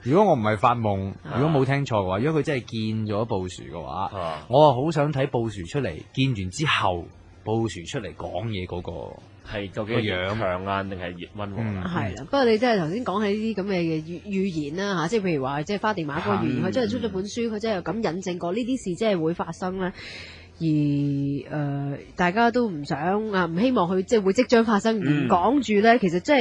如果我唔係發夢，如果冇聽錯嘅話，如果佢真係見咗布殊嘅話，我啊好想睇布殊出嚟，見完之後布殊出嚟講嘢嗰個。係究竟係強硬定係溫和？係啦，不過你真係頭先講起呢啲咁嘅預言啦嚇，即係譬如話，即係花地瑪嗰個預言，佢真係出咗本書，佢真係咁引證過呢啲事真係會發生咧。而大家都唔想啊，唔希望佢即係會即將發生，唔講住咧。其實即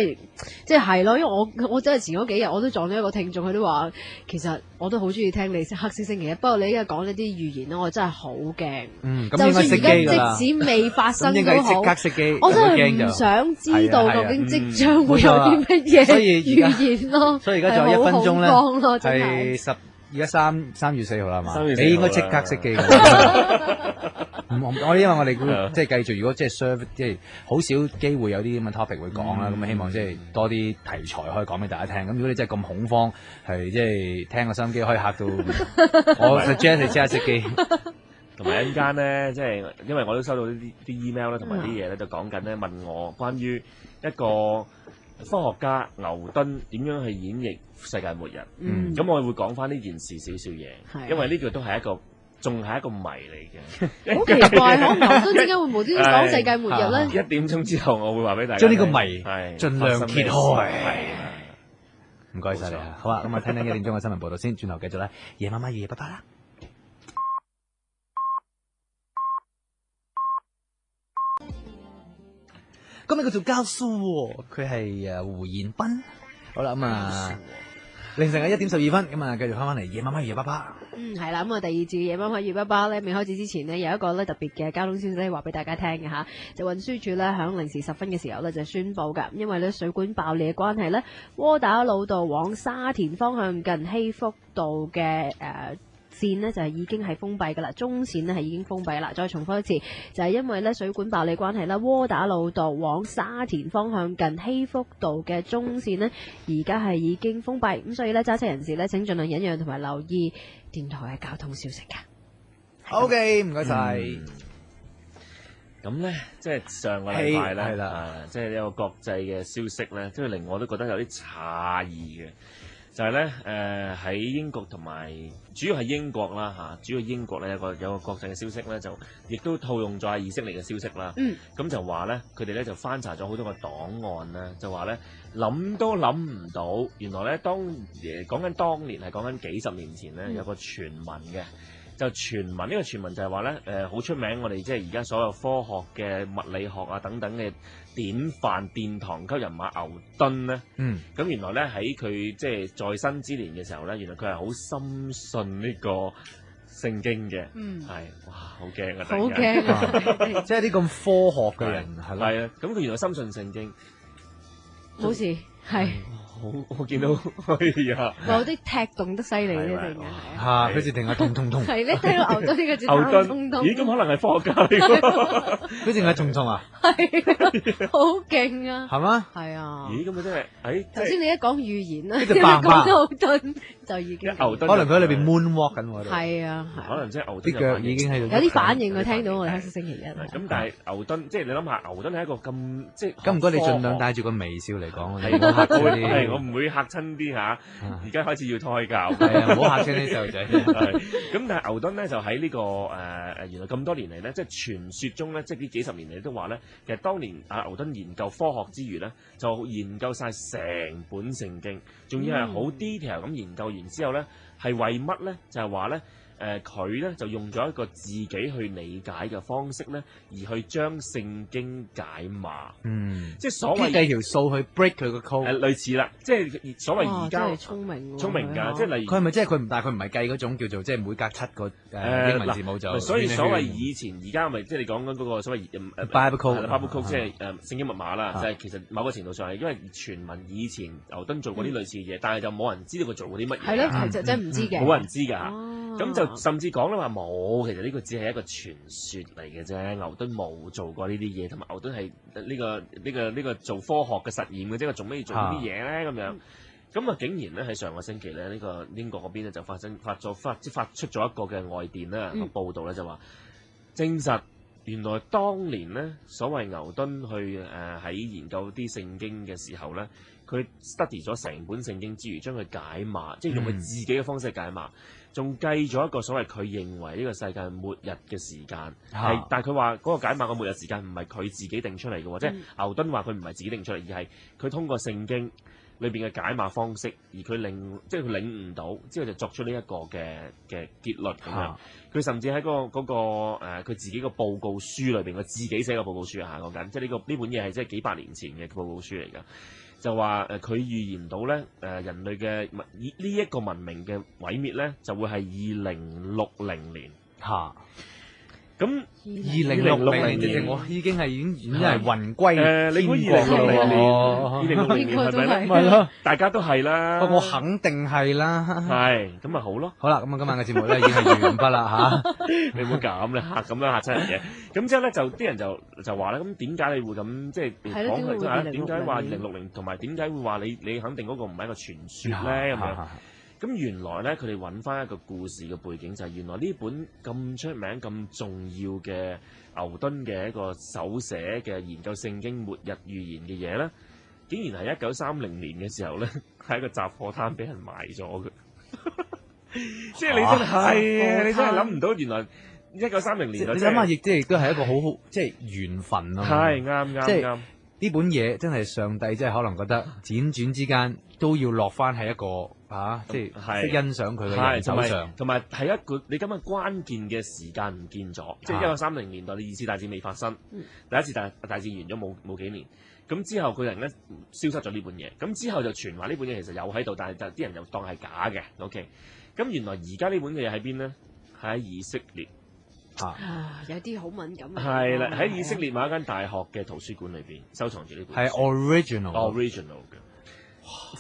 係咯，因為我真係前嗰幾日我都撞到一個聽眾，佢都話其實我都好中意聽你黑色星期一，不過你而家講呢啲預言咧，我真係好驚。咁就算而家即使未發生都好，我真係唔想知道究竟即將會有啲乜嘢預言咯。所以而家仲有1分鐘咧，係而家3月4號啦嘛，你應該即刻熄機。因為我哋即係繼續，如果即係 serve，即係好少機會有啲咁嘅 topic 會講啦。咁希望即係多啲題材可以講俾大家聽。咁如果你真係咁恐慌，係即係聽個收音機可以嚇到，我 suggest 你即刻熄機。同埋一陣間咧，即係因為我都收到啲 email 咧，同埋啲嘢咧，就講緊咧問我關於一個科學家牛頓點樣去演繹世界末日。咁我會講翻呢件事少少嘢，因為呢個都係仲係一個謎嚟嘅。好奇怪，牛頓點解會無端端講世界末日咧？ 1點鐘之後，我會話俾大家將呢個謎盡量揭開。唔該晒你啊！好啊，咁啊，聽1點鐘嘅新聞報道先，轉頭繼續咧，夜媽媽夜爸爸啦。今日佢做教書喎，佢係胡彥斌。好啦，咁啊，凌晨嘅1點12分，咁啊，繼續翻嚟夜媽媽夜爸爸。係啦，咁啊，第二節夜媽媽夜爸爸咧，未開始之前呢，有一個咧特別嘅交通消息話俾大家聽嘅嚇，就運輸署咧響0時10分嘅時候咧就宣布㗎，因為咧水管爆裂嘅關係咧，窩打老道往沙田方向近禧福道嘅線呢就係已經係封閉㗎啦，中線呢係已經封閉啦。再重複一次，就係因為咧水管爆裂關係啦，窩打老道往沙田方向近禧福道嘅中線呢而家係已經封閉，咁所以咧揸車人士咧請盡量忍讓同埋留意電台嘅交通消息㗎。OK， 唔該晒。咁咧，即係上個禮拜咧，即係一個國際嘅消息咧，即係令我都覺得有啲詫異嘅。就係咧，喺英國同埋主要係英國啦嚇，主要英國咧有個國際嘅消息咧，就亦都套用咗喺以色列嘅消息啦。咁就話咧，佢哋咧就翻查咗好多個檔案啦，就話咧諗都諗唔到，原來咧講緊當年係講緊幾十年前咧有個傳聞嘅，就傳聞，呢個傳聞就係話咧，好出名，我哋即係而家所有科學嘅物理學啊等等嘅典範殿堂級人物牛頓咧，咁原來咧喺佢即係在生之年嘅時候咧，原來佢係好深信呢個聖經嘅，係哇好驚啊！好驚啊！即係啲咁科學嘅人係咯，係啊，咁佢原來深信聖經，冇事係。我見到，哎呀，有啲踢動得犀利咧，突然間係嚇，佢淨係痛痛痛，係你聽到牛頓呢個字牛頓痛痛，咦咁可能係科學家嚟㗎，佢淨係痛痛啊，係好勁啊，係嗎？係啊，咦咁啊真係，頭先你一講預言啦，呢一隻棒棒講牛頓就已經牛頓可能佢喺裏邊 moonwalk 緊喎，係啊，可能即係牛頓啲腳已經喺度有啲反應，佢聽到我哋黑色星期一。咁但係牛頓，即係你諗下，牛頓係一個咁即係，咁唔該你盡量帶住個微笑嚟講，係你唔好嚇親係我啲，唔會嚇親啲嚇，而家開始要胎教，係啊，唔好嚇親啲細路仔。咁但係牛頓咧就喺呢個原來咁多年嚟咧，即係傳說中咧，即係呢幾十年嚟都話咧，其實當年牛頓研究科學之餘咧，就研究晒成本聖經，仲要係好 detail 咁研究完之後咧，係為乜咧？就係話咧。佢咧就用咗一個自己去理解嘅方式咧，而去將聖經解碼。即係所謂計條數去 break 佢個 code。類似啦，即係所謂而家真係聰明聰明㗎，即係例如佢係咪即係但係佢唔係計嗰種叫做即係每隔7個英文字母就。所以所謂以前而家咪即係你講緊嗰個所謂Bible code，Bible code 即係聖經密碼啦，就係其實某個程度上係因為傳聞以前牛頓做過啲類似嘅嘢，但係就冇人知道佢做過啲乜嘢。係咯，其實真係唔知嘅，冇人知㗎。咁就甚至講咧話冇，其實呢個只係一個傳說嚟嘅啫。牛頓冇做過呢啲嘢，同埋牛頓係呢個做科學嘅實驗嘅啫。佢做咩要做呢啲嘢咧？咁樣咁啊，竟然咧喺上個星期咧，呢個英國嗰邊咧就發出咗一個嘅外電啦個報導咧，就話證實原來當年咧所謂牛頓去喺研究啲聖經嘅時候咧，佢 study 咗成本聖經之餘，將佢解碼，即係用佢自己嘅方式解碼。仲計咗一個所謂佢認為呢個世界末日嘅時間，但係佢話嗰個解碼嘅末日時間唔係佢自己定出嚟嘅喎，即係牛頓話佢唔係自己定出嚟，而係佢通過聖經裏邊嘅解碼方式，而佢佢領悟到之後就作出呢一個嘅結論咁樣。佢甚至喺佢自己個報告書裏邊，佢自己寫個報告書啊，講緊即係呢本嘢係即係幾百年前嘅報告書嚟㗎。就話佢預言到咧人類嘅呢一個文明嘅毀滅咧，就會係2060年嚇。咁2060年，我已經係魂歸你估2060年係咪咧？係咯，大家都係啦。我肯定係啦。係咁咪好咯。好啦，咁啊今晚嘅節目咧已經係完畢啦嚇。你唔好咁咧咁樣嚇親人嘅。咁之後咧就啲人就話咧，咁點解你會咁即係講佢點解話2060同埋點解會話你肯定嗰個唔係一個傳說咧咁樣？咁原來咧，佢哋揾翻一個故事嘅背景，就係原來呢本咁出名、咁重要嘅牛頓嘅一個手寫嘅研究聖經末日預言嘅嘢咧，竟然係1930年嘅時候咧，喺一個雜貨攤俾人賣咗嘅。即係你真係你真係諗唔到，原來1930年代你諗下，亦都係一個好即係緣分咯。係啱。呢本嘢真係上帝，即係可能覺得輾轉之間都要落翻喺一個即係識欣賞佢嘅人手上，同埋係一個你今日關鍵嘅時間唔見咗，即係1930年代，你2次大戰未發生，第一次大戰完咗冇幾年，咁之後佢人咧消失咗呢本嘢，咁之後就傳話呢本嘢其實有喺度，但係啲人又當係假嘅。OK，咁原來而家呢本嘅嘢喺邊咧？喺以色列。有啲好敏感。係啦，喺以色列某一間大學嘅圖書館裏邊收藏住呢本。係 original 嘅。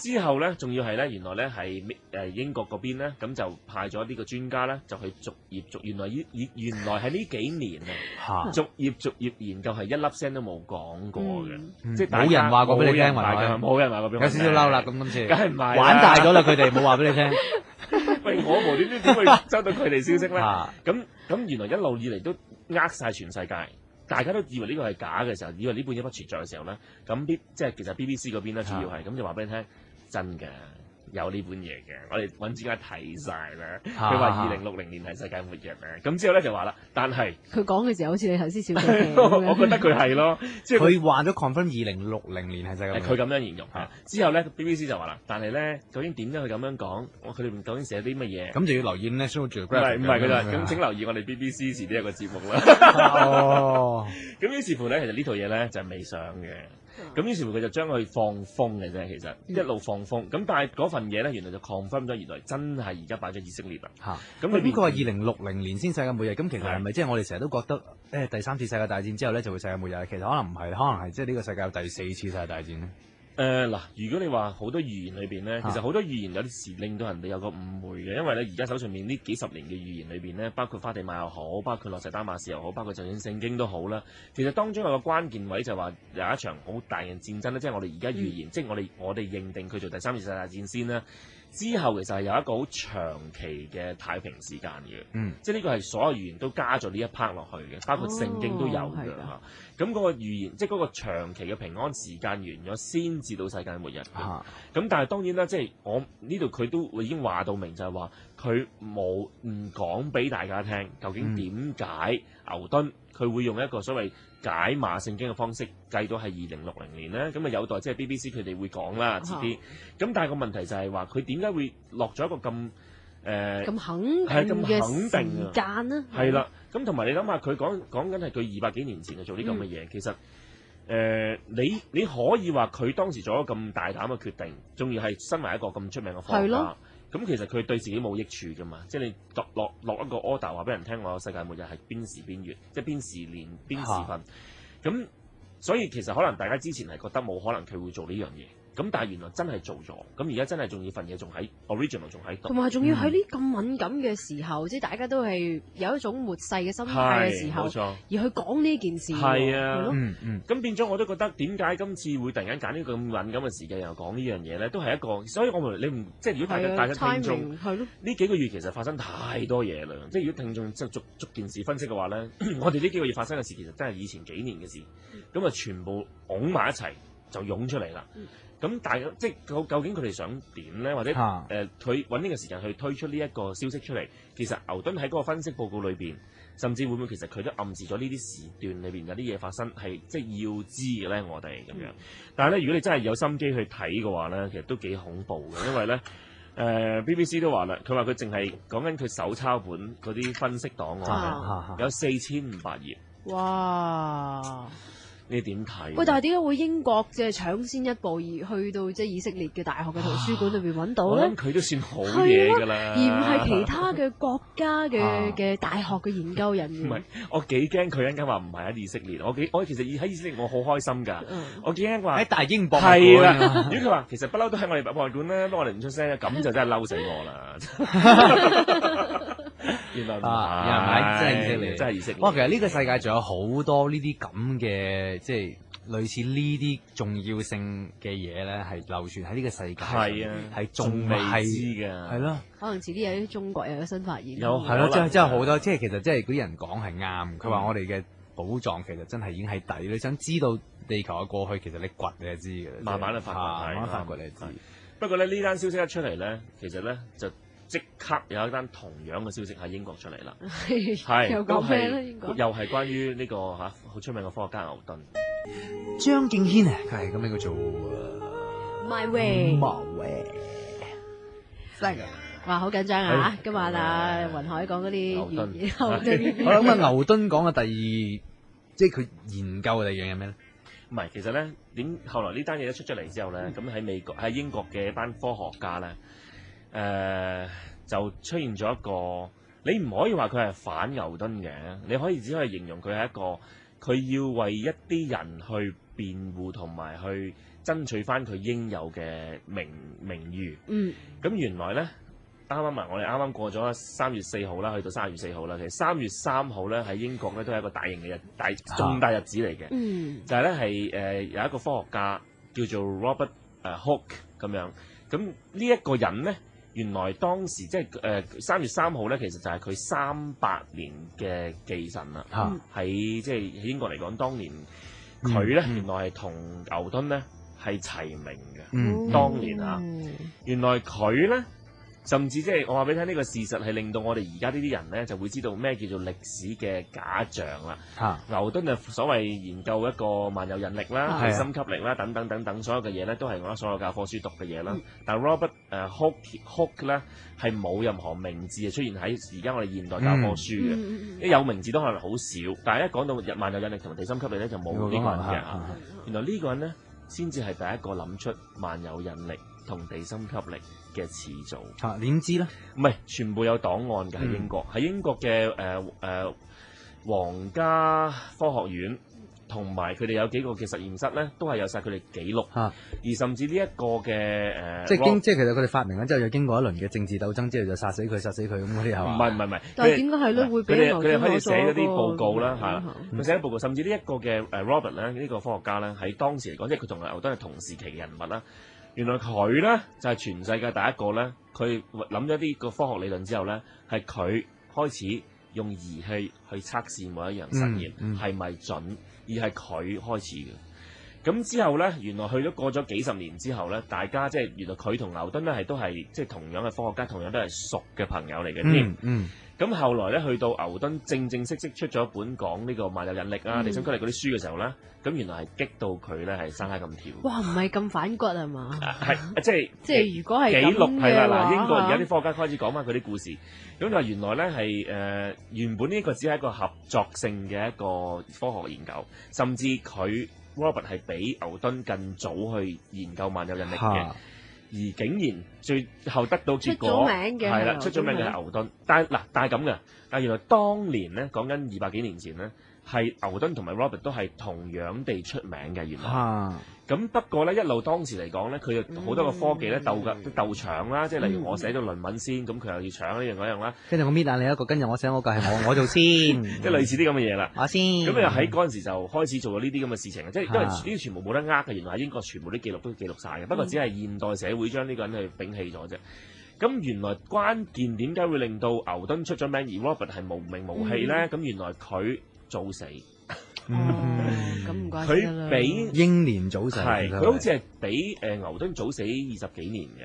之後咧，仲要係咧，原來咧係英國嗰邊咧，咁就派咗呢個專家咧，就去逐頁原來係呢幾年逐頁研究係一粒聲都冇講過嘅，即係冇人話過俾你聽，冇人話過俾我聽。有少少嬲啦，咁今次。梗係唔係玩大咗啦，佢哋冇話俾你聽。喂，我無端端點會收到佢哋消息咧？咁原來一路以嚟都呃晒全世界。大家都以為呢個係假嘅時候，以為呢本嘢不存在嘅時候咧，咁即係其實 BBC 嗰邊咧主要係咁就話俾你聽真嘅，有呢本嘢嘅，我哋揾專家睇晒啦。佢話2060年係世界末日啊，咁之後咧就話啦，但係佢講嘅時候好似你頭先小姐我覺得佢係咯，即係佢話咗 confirm 2060年係世界末日。佢咁樣形容之後咧 BBC 就話啦，但係咧究竟點解佢咁樣講？佢哋究竟寫啲乜嘢？咁就要留意 National Geographic。唔係佢啦，咁請留意我哋 BBC 遲啲有個節目啦。哦，咁於是乎咧，其實呢套嘢咧就係未上嘅。咁於是乎佢就將佢放風嘅啫，其實一路放風。咁但係嗰份嘢咧，原來就 confirm 咗，原來真係而家擺咗以色列啦。咁佢邊個話2060年先世界末日？咁其實係咪即係我哋成日都覺得第三次世界大戰之後咧就會世界末日？其實可能唔係，可能係即係呢個世界有第四次世界大戰咧。嗱，如果你話好多預言裏邊咧，其實好多預言有啲時令到人哋有個誤會嘅，因為咧而家手上面呢幾十年嘅預言裏邊咧，包括花地瑪又好，包括諾塞丹馬士又好，包括就算聖經都好啦，其實當中有個關鍵位就話有一場好大型戰爭咧，即係我哋而家預言，即係我哋認定佢做第三次世界大戰先啦。之後其實係有一個好長期嘅太平時間嘅，即係呢個係所有預言都加咗呢一 part 落去嘅，包括聖經都有嘅嚇。咁嗰個預言，即係嗰個長期嘅平安時間完咗，先至到世界末日嘅。咁但係當然啦，即係我呢度佢都已經話到明，就係話佢冇唔講俾大家聽，究竟點解牛頓佢會用一個所謂解碼聖經嘅方式計到係2060年咧？咁啊有待即係 BBC 佢哋會講啦，遲啲。咁但係個問題就係話佢點解會落咗一個咁肯定嘅時間呢？係啦，咁同埋你諗下，佢講緊係佢200幾年前就做啲咁嘅嘢，其實你可以話佢當時做咗咁大膽嘅決定，仲要係身為一個咁出名嘅科學家。咁其實佢對自己冇益處噶嘛，即係你落一個 order 話俾人聽，我世界末日係邊時邊月，即係邊時年邊時份。咁所以其實可能大家之前係覺得冇可能佢會做呢樣嘢，咁但係原來真係做咗，咁而家真係仲要份嘢仲喺 original 仲喺度，同埋仲要喺呢咁敏感嘅時候，即係大家都係有一種末世嘅心態嘅時候，而去講呢件事，係啊，咁變咗我都覺得點解今次會突然間揀呢個咁敏感嘅時間又講呢樣嘢咧？都係一個，所以我你唔即係如果大家聽眾呢幾個月其實發生太多嘢啦，即係如果聽眾即係逐件事分析嘅話咧，我哋呢幾個月發生嘅事其實真係以前幾年嘅事，咁啊全部擁埋一齊就湧出嚟啦。咁大家即係究竟佢哋想點咧？或者佢揾呢個時間去推出呢一個消息出嚟，其實牛頓喺嗰個分析報告裏邊，甚至會唔會其實佢都暗示咗呢啲時段裏邊有啲嘢發生係即係要知嘅咧？我哋咁樣，但係咧，如果你真係有心機去睇嘅話咧，其實都幾恐怖嘅，因為咧BBC 都話啦，佢話佢淨係講緊佢手抄本嗰啲分析檔案有4500頁。哇！你點睇？喂，但係點解會英國即係搶先一步而去到即係以色列嘅大學嘅圖書館裏邊揾到咧？佢都算好嘢㗎啦，而唔係其他嘅國家嘅大學嘅研究人員。唔係，我幾驚佢一陣間話唔係喺以色列，我其實喺以色列我好開心㗎，我幾驚話喺大英博物館。係啦，如果佢話其實不嬲都喺我哋博物館咧，不過我哋唔出聲，咁就真係嬲死我啦。原來唔係，真係以色列，真係以色列。哇，其實呢個世界仲有好多呢啲咁嘅，即係類似呢啲重要性嘅嘢咧，係流傳喺呢個世界。係啊，係仲未知嘅。係咯，可能遲啲有啲中國又有新發現。有係咯，真係好多，即係其實即係嗰啲人講係啱。佢話我哋嘅寶藏其實真係已經喺底。你想知道地球嘅過去，其實你掘你就知嘅。慢慢去發掘，慢慢發掘你就知。不過咧，呢單消息一出嚟咧，其實咧就即刻有一單同樣嘅消息喺英國出嚟啦，係又講咩咧？英國又係關於呢個好出名嘅科學家牛頓。張敬軒啊，佢係咁樣叫做 My Way。真㗎！哇，好緊張啊！今晚啊，雲海講嗰啲牛頓，我諗啊，牛頓講嘅第二，即係佢研究嘅第二樣嘢咩咧？唔係，其實咧後來呢單嘢一出咗嚟之後咧，咁喺英國嘅一班科學家咧。就出現咗一個，你唔可以話佢係反牛頓嘅，你只可以形容佢係一個，佢要為一啲人去辯護同埋去爭取翻佢應有嘅名譽。咁原來咧，我哋啱啱過咗3月4號啦，去到3月4號啦。其實3月3號咧喺英國咧都係一個大型嘅重大日子嚟嘅。就係咧係有一個科學家叫做 Robert Hooke 咁樣。咁呢一個人咧。原來當時即係3月3號咧，其實就係佢300年嘅忌辰啦。喺即係喺英國嚟講，當年佢咧原來係同牛頓咧係齊名嘅。嗯當年啊，原來佢咧。甚至即係我話俾你聽，呢個事實係令到我哋而家呢啲人咧就會知道咩叫做歷史嘅假象啦。牛頓就所謂研究一個萬有引力啦、地心吸力啦等等等等，所有嘅嘢咧都係我所有教科書讀嘅嘢啦。但係 Robert Hooke 咧係冇任何名字係出現喺而家我哋現代教科書嘅，有名字都可能好少。但係一講到萬有引力同地心吸力咧就冇呢個人嘅。原來呢個人咧先至係第一個諗出萬有引力同地心吸力嘅始祖。點知咧？唔係全部有檔案嘅喺英國，喺英國嘅皇家科學院同埋佢哋有幾個嘅實驗室咧，都係有晒佢哋記錄。而甚至呢一個嘅即係其實佢哋發明咗之後，又經過一輪嘅政治鬥爭之後，就殺死佢咁嗰啲係嘛？唔係。但係點解係咧？會俾佢哋開始寫嗰啲報告啦嚇，佢寫啲報告，甚至呢一個嘅Robert 咧，呢個科學家咧，喺當時嚟講，即係佢同牛頓係同時期嘅人物啦。原來佢咧就係全世界第一個咧，佢諗咗啲個科學理論之後咧，係佢開始用儀器去測試每一樣實驗係咪準，而係佢開始嘅。咁之後咧，原來過咗幾十年之後咧，大家即係原來佢同牛頓咧都係即係同樣嘅科學家，同樣都係熟嘅朋友嚟嘅添。咁後來咧，去到牛頓正式出咗一本講呢個萬有引力啊、地心吸力嗰啲書嘅時候咧，咁原來係激到佢咧係生蝦咁跳。哇！唔係咁反骨係嘛？係即係如果係記錄係啦嗱，英國而家啲科學家開始講翻佢啲故事，咁就話原來咧係原本呢個只係一個合作性嘅一個科學研究，甚至佢 Robert 係比牛頓更早去研究萬有引力嘅。而竟然最後得到結果係啦，出咗名嘅係牛頓。但係咁嘅，但係原來當年咧講緊200幾年前咧，係牛頓同埋 Robert 都係同樣地出名嘅原來。咁不過咧一路當時嚟講咧，佢有好多個科技咧鬥搶啦，即係例如我寫咗論文先，咁佢又要搶呢樣嗰樣啦。跟住我搣下你一個，跟住我寫嗰個係我做先，即係類似啲咁嘅嘢啦。我先。咁又喺嗰陣時就開始做咗呢啲咁嘅事情，即係因為呢啲全部冇得呃嘅，原來喺英國全部啲記錄都記錄晒嘅，不過只係現代社會將呢個人去摒棄咗啫。咁原來關鍵點解會令到牛頓出咗名，而 Robert 係無名無氣咧？咁原來佢早死。咁唔怪得啦。佢比英年早逝，係佢好似係比牛頓早死20幾年嘅。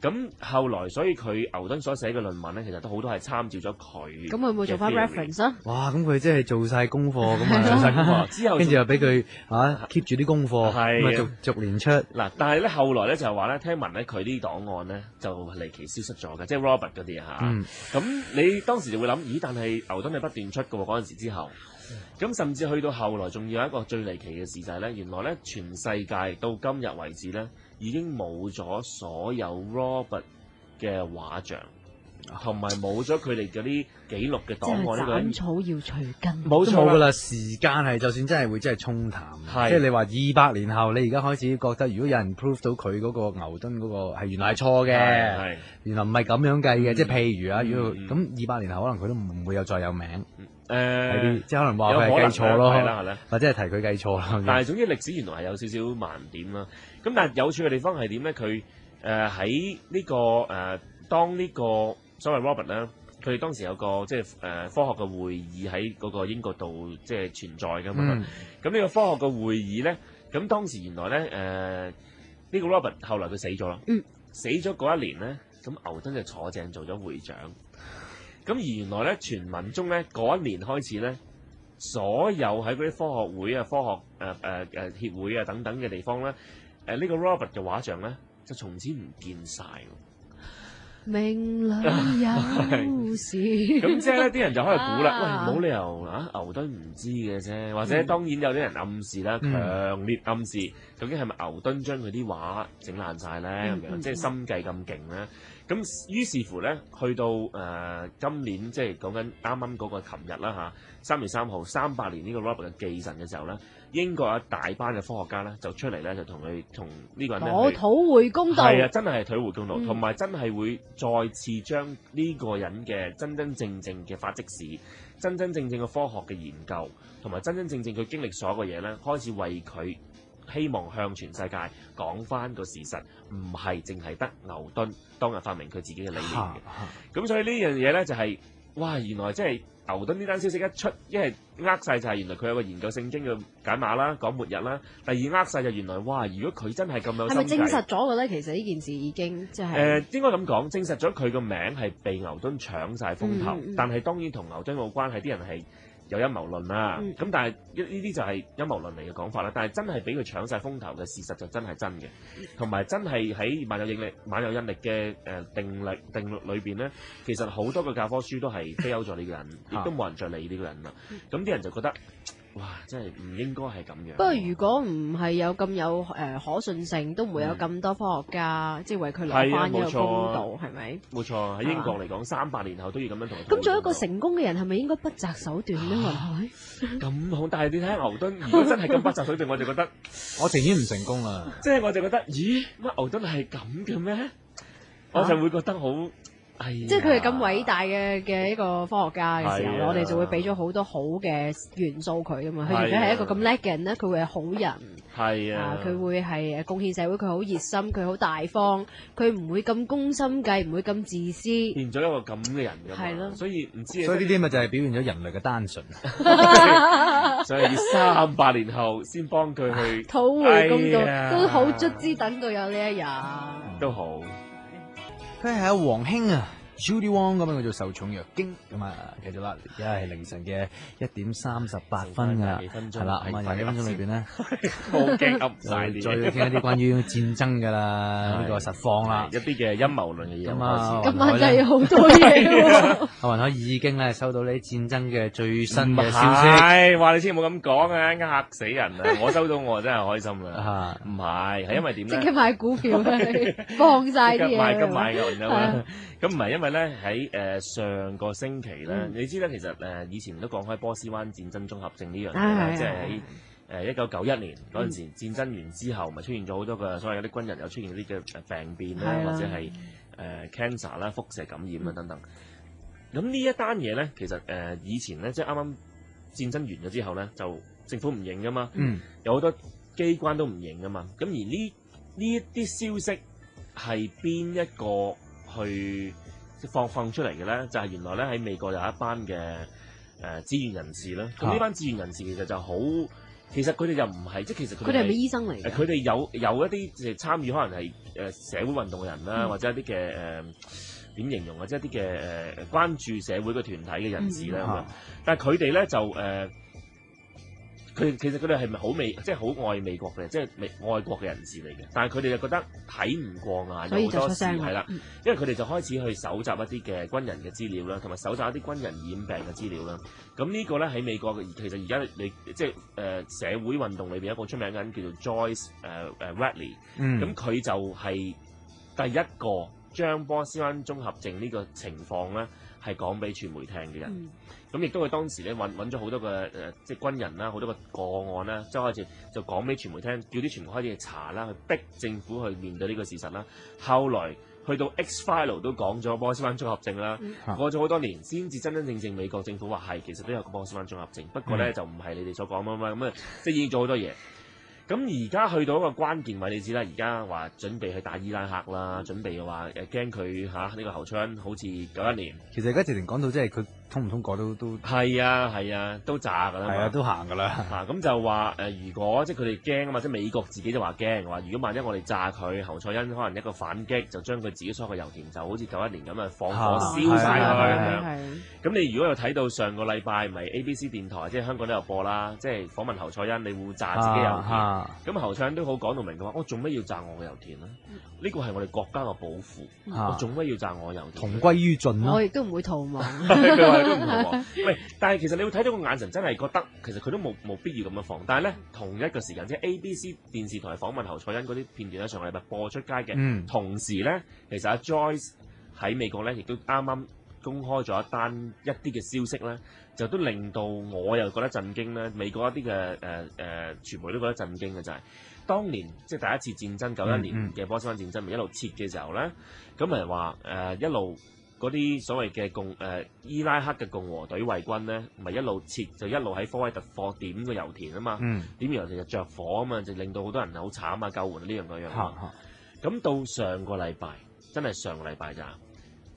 咁後來所以佢牛頓所寫嘅論文咧，其實都好多係參照咗佢。咁佢有冇做翻 reference 啊？哇！咁佢真係做晒功課咁啊！做晒功課之後，跟住又俾佢keep 住啲功課，咁啊逐年出。嗱，但係咧後來咧就係話咧，聽聞咧佢啲檔案咧就離奇消失咗嘅，即係 Robert 嗰啲嚇。咁你當時就會諗，咦？但係牛頓係不斷出嘅喎，嗰陣時之後。咁甚至去到後來，仲有一個最離奇嘅事就係咧，原來咧全世界到今日為止咧，已經冇咗所有 Robert 嘅畫像，同埋冇咗佢哋嗰啲記錄嘅檔案。呢個斬草要除根，冇錯噶啦。時間係就算真係會真係沖淡，即係你話200年後，你而家開始覺得，如果有人 prove 到佢嗰個牛頓嗰個係原來係錯嘅，原來唔係咁樣計嘅，即係譬如如果咁200年後，可能佢都唔會再有名。即係可能話佢係計錯咯，或者係提佢計錯啦。但係總之歷史原來係有少少盲點啦。咁但係有趣嘅地方係點咧？佢喺呢個當呢個所謂 Robert 咧，佢哋當時有個即係科學嘅會議喺嗰個英國度即係存在噶嘛。咁呢個科學嘅會議咧，咁當時原來咧呢個 Robert 後來佢死咗啦。死咗嗰一年咧，咁牛頓就坐正做咗會長。咁而原來咧，傳聞中咧嗰一年開始咧，所有喺嗰啲科學會啊、科學協會啊等等嘅地方咧，呢個 Robert 嘅畫像咧就從此唔見晒。明裏有事。咁即係咧，啲人就開始估啦。喂，冇理由牛頓唔知嘅啫，或者當然有啲人暗示啦，強烈暗示，究竟係咪牛頓將佢啲畫整爛晒咧？咁樣即係心計咁勁咧？咁於是乎咧，去到今年即係講緊啱啱嗰個琴日啦嚇，3月3號300年呢個 Robert 嘅忌辰嘅時候咧，英國有一大班嘅科學家咧就出嚟咧就同呢個人咧我討回公道，係啊，真係討回公道，同埋真係會再次將呢個人嘅真真正正嘅發跡史、真真正正嘅科學嘅研究，同埋真真正正佢經歷所有嘅嘢咧，開始為佢。希望向全世界講翻個事實，唔係淨係得牛頓當日發明佢自己嘅理念嘅。咁所以呢樣嘢咧就係、哇，原來即係牛頓呢單消息一出，一係呃晒就係原來佢有個研究聖經嘅解碼啦，講末日啦。第二呃晒就原來哇，如果佢真係咁有心計，係咪證實咗嘅咧？其實呢件事已經即係應該咁講，證實咗佢個名係被牛頓搶晒風頭，但係當然同牛頓冇關係，啲人係有陰謀論啦。咁但係呢啲就係陰謀論嚟嘅講法啦。但係真係俾佢搶晒風頭嘅事實就真係真嘅，同埋真係喺萬有引力嘅定律裏邊咧，其實好多嘅教科書都係 fail 咗呢個人，亦都冇人再理呢個人啦。咁啲人就覺得哇，真係唔應該係咁樣。不過如果唔係有咁有可信性，都唔會有咁多科學家即係為佢攞翻呢個公道，係咪？冇錯，喺英國嚟講300年後都要咁樣同佢。咁做一個成功嘅人係咪應該不擇手段咧？咁好，但係你睇下牛頓，如果真係咁不擇手段，我就覺得我情願唔成功啦。即係我就覺得，咦，乜牛頓係咁嘅咩？我就會覺得好。即係佢係咁偉大嘅一個科學家嘅時候，我哋就會俾咗好多好嘅元素佢噶嘛。佢如果係一個咁叻嘅人咧，佢會係好人。係啊，佢會係貢獻社會，佢好熱心，佢好大方，佢唔會咁攻心計，唔會咁自私。變咗一個咁嘅人㗎嘛。係咯，所以唔知。所以呢啲咪就係表現咗人類嘅單純。所以要300年後先幫佢去討回公道，都好卒之等到有呢一日。都好。佢係阿黃興啊 ，Judy Wong 咁樣叫做受寵若驚咁啊，繼續啦，而家係凌晨嘅1點38分㗎，係啦，咁啊20幾分鐘裏邊咧，好驚噏晒啲，再傾一啲關於戰爭㗎啦，呢個實況啦，一啲嘅陰謀論嘅嘢開始。今晚真係好多嘢喎！阿雲海已經咧收到呢啲戰爭嘅最新嘅消息，係話你先冇咁講啊，嚇死人啊！我收到我真係開心啦，唔係因為點咧？即刻買股票放晒啲嘢，急買嘅，咁唔係因為咧喺上個星期咧，你知咧其實以前都講開波斯灣戰爭綜合症呢樣嘢啦，即係喺1991年嗰陣時戰爭完之後，咪出現咗好多嘅所謂有啲軍人有出現啲嘅病變啦，或者係cancer 啦、輻射感染啦等等。咁呢一單嘢咧，其實以前咧即係啱啱戰爭完咗之後咧，就政府唔認噶嘛，有好多機關都唔認噶嘛。咁而呢一啲消息係邊一個去放出嚟嘅咧？就係原來咧喺美國有一班嘅志願人士啦。咁呢班志願人士其實就好，其實佢哋又唔係，即係其實佢哋係咪醫生嚟嘅？佢哋有一啲即係參與，可能係社會運動嘅人啦，或者一啲嘅點形容啊，即係一啲嘅關注社會嘅團體嘅人士啦咁樣。但係佢哋咧就其實佢哋係咪好即係好愛美國嘅，即係愛國嘅人士嚟嘅？但係佢哋就覺得睇唔過眼，所以就出聲係啦，因為佢哋就開始去搜集一啲嘅軍人嘅資料啦，同埋搜集一啲軍人染病嘅資料啦。咁呢個咧喺美國其實而家你即係社會運動裏邊一個出名嘅人叫做 Joyce Radley，咁佢就係第一個將波斯灣綜合症呢個情況咧係講俾傳媒聽嘅人。咁亦都係當時咧揾咗好多個即係軍人啦，好多個個案啦，即係開始就講俾傳媒聽，叫啲傳媒開始去查啦，去逼政府去面對呢個事實啦。後來去到 X File 都講咗波斯灣綜合症啦，過咗好多年先至真真正美國政府話係其實都有個波斯灣綜合症，不過咧就唔係你哋所講咁啊，即係已經做好多嘢。咁而家去到一個關鍵位，你知啦，而家話準備去打伊拉克啦，準備話驚佢呢個侯賽因好似91年。其實而家直情講到即係佢通唔通過都係啊，都炸㗎啦，係啊，都行㗎啦。咁就話如果即係佢哋驚啊嘛，即係美國自己就話驚，話如果萬一我哋炸佢，侯賽因可能一個反擊就將佢自己所有嘅油田就好似91年咁啊放火燒晒佢咁樣。咁你如果有睇到上個禮拜咪 ABC 電台即係香港都有播啦，即係訪問侯賽因，你會炸自己油田。咁侯賽因都好講到明嘅話，我做咩要炸我嘅油田咧？呢個係我哋國家嘅寶庫，我做咩要炸我油田？同歸於盡咯。我亦都唔會逃亡。佢話都唔逃亡。喂，但係其實你會睇到個眼神，真係覺得其實佢都冇必要咁樣放。但係咧，同一個時間即係 ABC 電視台訪問侯賽因嗰啲片段咧，上個禮拜播出街嘅。同時咧，其實阿 Joyce 喺美國咧，亦都啱啱公開咗一啲嘅消息咧。就都令到我又覺得震驚咧，美國一啲嘅傳媒都覺得震驚嘅就係、是，當年即係第一次戰爭91年嘅波斯灣戰爭，咪一路撤嘅時候咧，咁咪話一路嗰啲所謂嘅伊拉克嘅共和隊衛軍咧，咪一路撤就一路喺科威特火點個油田啊嘛，點油田就着火啊嘛，就令到好多人好慘啊，救援呢樣嗰樣。咁到上個禮拜，真係上個禮拜咋，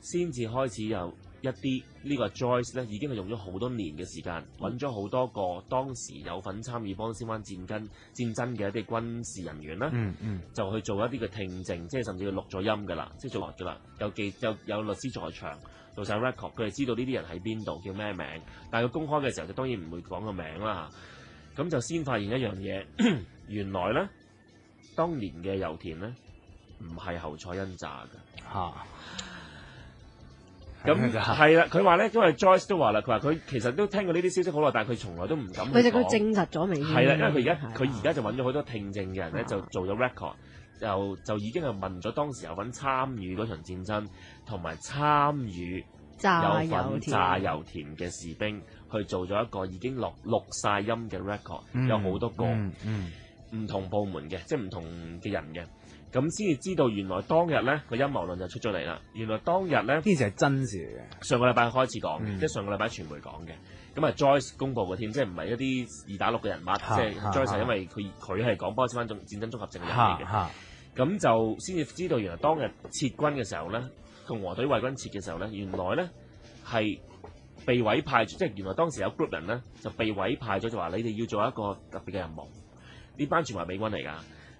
先至開始有一啲呢個 Joyce 咧已經係用咗好多年嘅時間，揾咗好多個當時有份參與波斯灣戰爭嘅一啲軍事人員啦，就去做一啲嘅聽證，即係甚至佢錄咗音㗎啦，即係做落㗎啦，有律師在場做晒 record， 佢哋知道呢啲人喺邊度叫咩名，但係佢公開嘅時候就當然唔會講個名啦。咁就先發現一樣嘢，原來咧當年嘅油田咧唔係侯賽因炸嘅嚇。咁係啦，佢話咧，因為 Joyce 都話啦，佢話佢其實都聽過呢啲消息好耐，但係佢從來都唔敢去講。其實佢證實咗未？係啦，因為佢而家就揾咗好多聽證嘅人咧，就做咗 record，就已經係問咗當時有份參與嗰場戰爭同埋參與有份炸油田嘅士兵，去做咗一個已經錄晒音嘅 record，有好多個唔同部門嘅，即係唔同嘅人嘅。咁先至知道原來當日咧個陰謀論就出咗嚟啦。原來當日咧呢件事係真事嚟嘅。上個禮拜開始講嘅，即係上個禮拜傳媒講嘅。咁啊 Joyce 公佈嘅添，即係唔係一啲二打六嘅人物，即係 Joyce 係因為佢係講波斯灣戰爭綜合症嘅人嚟嘅。咁就先至知道原來當日撤軍嘅時候咧，共和隊衛軍撤嘅時候咧，原來咧係被委派，即係原來當時有 group 人咧就被委派咗，就話你哋要做一個特別嘅任務。呢班全部係美軍嚟㗎。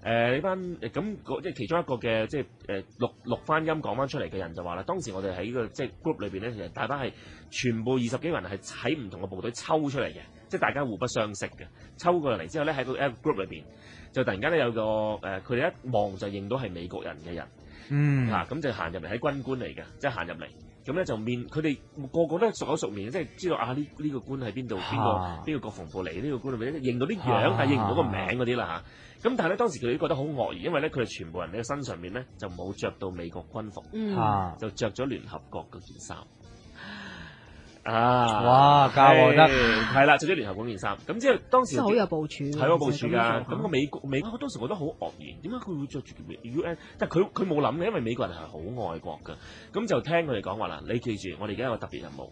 呢班咁即係其中一個嘅即係錄翻音講翻出嚟嘅人就話啦，當時我哋喺個即係 group 裏邊咧，其實大家係全部20幾個人係喺唔同嘅部隊抽出嚟嘅，即係大家互不相識嘅，抽過嚟之後咧喺個 group 裏邊就突然間咧有個佢哋一望就認到係美國人嘅人，咁就行入嚟，喺軍官嚟嘅，即係行入嚟。咁咧就佢哋個個都熟口熟面，即係知道呢個官喺邊度，邊個國防部嚟，呢個官裏邊認到啲樣，但係認唔到個名嗰啲啦嚇。咁但係咧當時佢哋都覺得好愕然，因為咧佢哋全部人嘅身上面咧就冇着到美國軍服，就着咗聯合國嗰件衫。哇！教我得係啦，着咗聯合國件衫。咁之後當時好有部署，係有部署㗎。咁個美國我當時覺得好愕然，點解佢會着住 UN？ 但係佢冇諗嘅，因為美國人係好愛國㗎。咁就聽佢哋講話啦，你記住，我哋而家有個特別任務。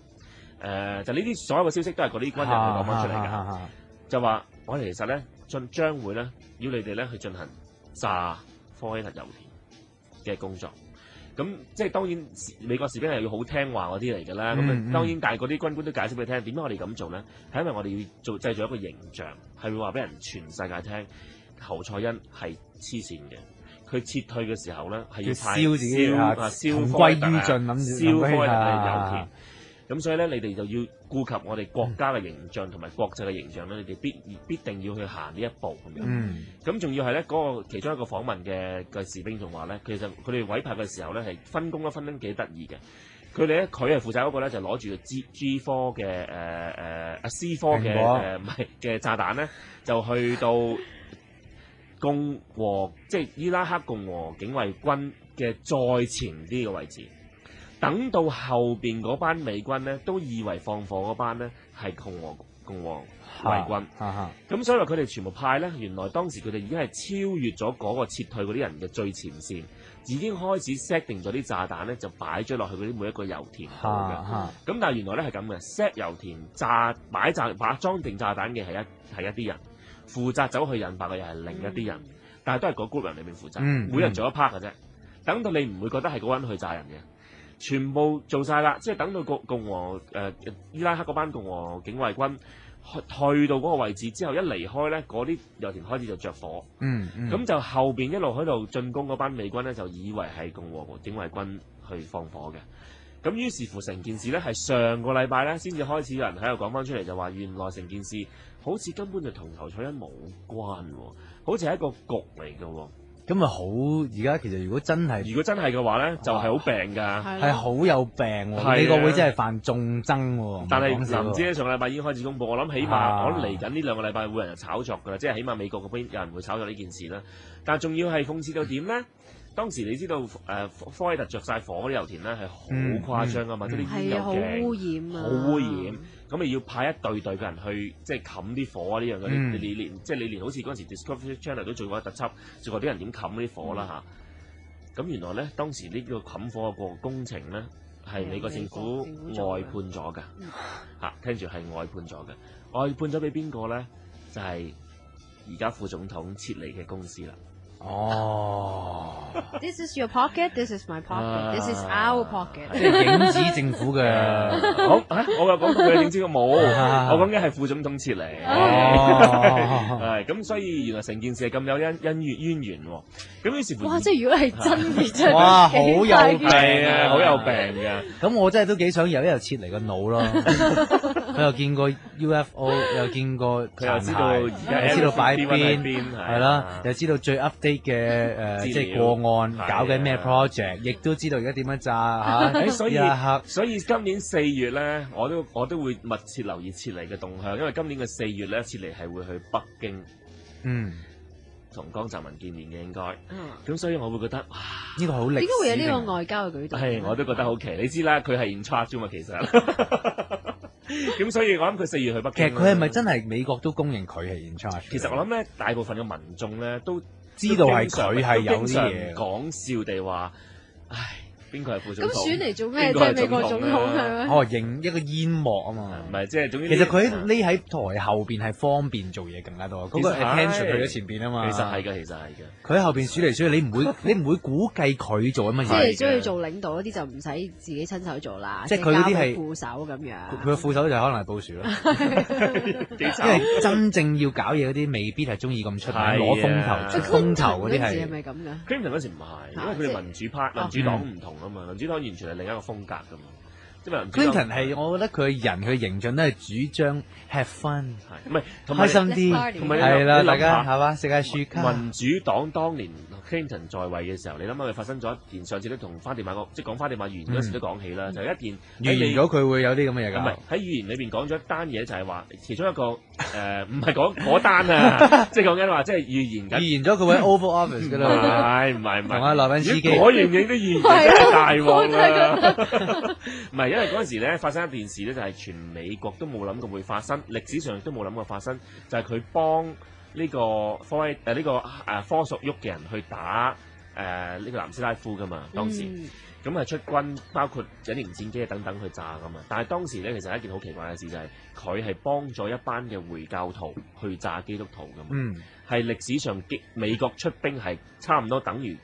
就呢啲所有嘅消息都係嗰啲軍人去講翻出嚟㗎。就話我哋其實咧將會咧要你哋咧去進行炸科威特油田嘅工作。咁即係當然美國士兵係要好聽話嗰啲嚟㗎啦。咁當然但係嗰啲軍官都解釋俾你聽，點解我哋咁做咧？係因為我哋要製造一個形象，係會話俾人全世界聽，侯賽因係黐線嘅。佢撤退嘅時候咧係要燒自己燒歸於盡，諗住燒科威特嘅油田。咁所以咧，你哋就要顧及我哋國家嘅形象同埋國際嘅形象咧，你哋必定要去行呢一步咁樣。咁仲要係咧嗰個其中一個訪問嘅士兵仲話咧，其實佢哋委派嘅時候咧係分工分得幾得意嘅。佢係負責嗰個咧就攞住 G 科嘅C 科嘅唔係嘅炸彈咧，就去到即係伊拉克共和警衛軍嘅再前啲嘅位置。等到後邊嗰班美軍咧，都以為放火嗰班咧係共和衛軍，咁所以話佢哋全部派咧，原來當時佢哋已經係超越咗嗰個撤退嗰啲人嘅最前線，已經開始 set 定咗啲炸彈咧，就擺咗落去嗰啲每一個油田度嘅。咁但係原來咧係咁嘅 ，set 油田裝定炸彈嘅係一啲人，負責走去引爆嘅又係另一啲人，但係都係嗰 group 人裏面負責，每人做一 part 嘅啫。等到你唔會覺得係嗰個人去炸人嘅。全部做晒啦，即係等到共和伊拉克嗰班共和警衛軍去到嗰個位置之後，一離開咧，嗰啲油田開始就着火。咁就後邊一路喺度進攻嗰班美軍咧，就以為係共和警衛軍去放火嘅。咁於是乎成件事咧，係上個禮拜咧先至開始有人喺度講翻出嚟，就話原來成件事好似根本就同侯賽因冇關喎，好似係一個局嚟嘅喎。咁咪好，而家其實如果真係嘅話咧，就係好病㗎，係好有病喎。美國會真係犯眾憎喎。但係林知上個禮拜已經開始公佈，我諗起碼我嚟緊呢2個禮拜會有人炒作㗎啦，即係起碼美國嗰邊有人會炒作呢件事啦。但係仲要係諷刺到點咧？當時你知道科威特着晒火嗰啲油田咧係好誇張㗎嘛，即係啲煙又好污染好污染。咁你要派一隊嘅人去即係冚啲火啊！呢樣嗰啲你連好似嗰陣時 Discovery Channel 都做過一特輯，做過啲人點冚啲火啦嚇。咁原來咧當時呢個冚火嘅工程咧係美國政府外判咗㗎嚇，聽住係外判咗嘅，外判咗俾邊個咧？就係而家副總統切尼嘅公司啦。哦。This is your pocket, this is my pocket, this is our pocket。即係影子政府嘅。我又講到佢影子冇，我講嘅係副總統撤離。係咁，所以原來成件事係咁有淵源喎。咁於是乎，哇！即係如果係真嘅，真係哇，好有病啊，好有病㗎。咁我真係都幾想有一日撤離個腦咯。佢又見過 UFO， 又見過佢又知道而家又知道擺邊，係啦，又知道最 update 嘅即係個案搞緊咩 project， 亦都知道而家點樣炸嚇。所以今年4月咧，我都會密切留意撤離嘅動向，因為今年嘅4月咧，撤離係會去北京。同江澤民見面嘅應該，咁所以我會覺得哇，呢個好歷史。點解會有呢個外交嘅舉動？係，我都覺得好奇。你知啦，佢係 in charge 啫嘛，其實。咁所以我諗佢4月去北京。其實佢係咪真係美國都公認佢係 in charge？其實我諗咧，大部分嘅民眾咧都知道係佢係有啲嘢。講笑地話，唉。邊個係副總統？咁選嚟做咩啫？美國總統係咪？認一個煙幕啊嘛。唔係，即係總之。其實佢匿喺台後邊係方便做嘢更加多。嗰個 attention 去咗前邊啊嘛。其實係嘅。佢喺後邊數嚟數去，你唔會估計佢做乜嘢。即係中意做領導嗰啲就唔使自己親手做啦。即係佢嗰啲係副手咁樣。佢嘅副手就可能係布殊咯。因為真正要搞嘢嗰啲未必係中意咁出名攞風頭嗰啲係。係咪咁㗎 ？Clinton 嗰時唔係，因為佢哋民主黨唔同啊嘛，民主黨完全係另一個風格㗎嘛。Clinton 係，我覺得佢人佢形象都係主張 have fun， 唔係開心啲，係啦，大家係嘛，食下薯卡。民主黨當年 Clinton 在位嘅時候，你諗下佢發生咗一件，上次都同花地馬即係講花地馬預言嗰時都講起啦，就係一件預言咗佢會有啲咁嘅嘢㗎。唔係喺預言裏邊講咗一單嘢，就係話其中一個唔係講嗰單啊，即係講緊話即係預言咗佢會 Oval Office 㗎啦。唔係，同阿羅賓斯基果然影啲預言真係大鑊啦。唔係，因為嗰陣時咧發生一件事咧，就係全美國都冇諗過會發生，歷史上亦都冇諗過發生，就係佢幫呢個科索沃嘅人去打呢個南斯拉夫噶嘛，當時咁係出軍，包括隱形戰機等等去炸噶嘛。但係當時咧其實係一件好奇怪嘅事，就係佢係幫咗一班嘅回教徒去炸基督徒噶嘛。係歷史上美國出兵係差唔多等於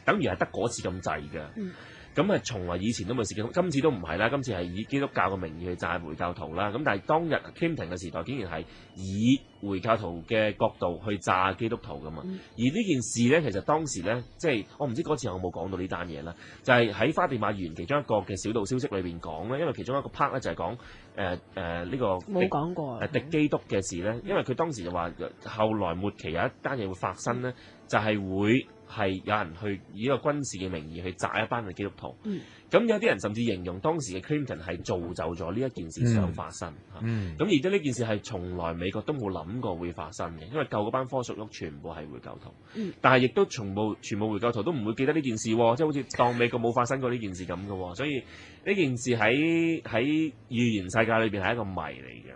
係得嗰次咁滯嘅。咁係從來以前都冇事，今次都唔係啦。今次係以基督教嘅名義去炸回教徒啦。咁但係當日 Clinton 嘅時代，竟然係以回教徒嘅角度去炸基督徒噶嘛。而呢件事咧，其實當時咧，即係我唔知嗰次有冇講到呢單嘢啦。就係喺花地馬預言其中一個嘅小道消息裏邊講咧，因為其中一個 part 咧就係講呢個冇講過敵基督嘅事咧。因為佢當時就話後來末期有一單嘢會發生咧，就係會係有人去以一個軍事嘅名義去炸一班嘅基督徒。咁有啲人甚至形容當時嘅 Clinton 係造就咗呢一件事想發生。咁而且呢件事係從來美國都冇諗過會發生嘅，因為舊嗰班科索沃全部係回教徒。但係亦都全部回教徒都唔會記得呢件事喎，即係好似當美國冇發生過呢件事咁嘅喎。所以呢件事喺預言世界裏邊係一個謎嚟嘅。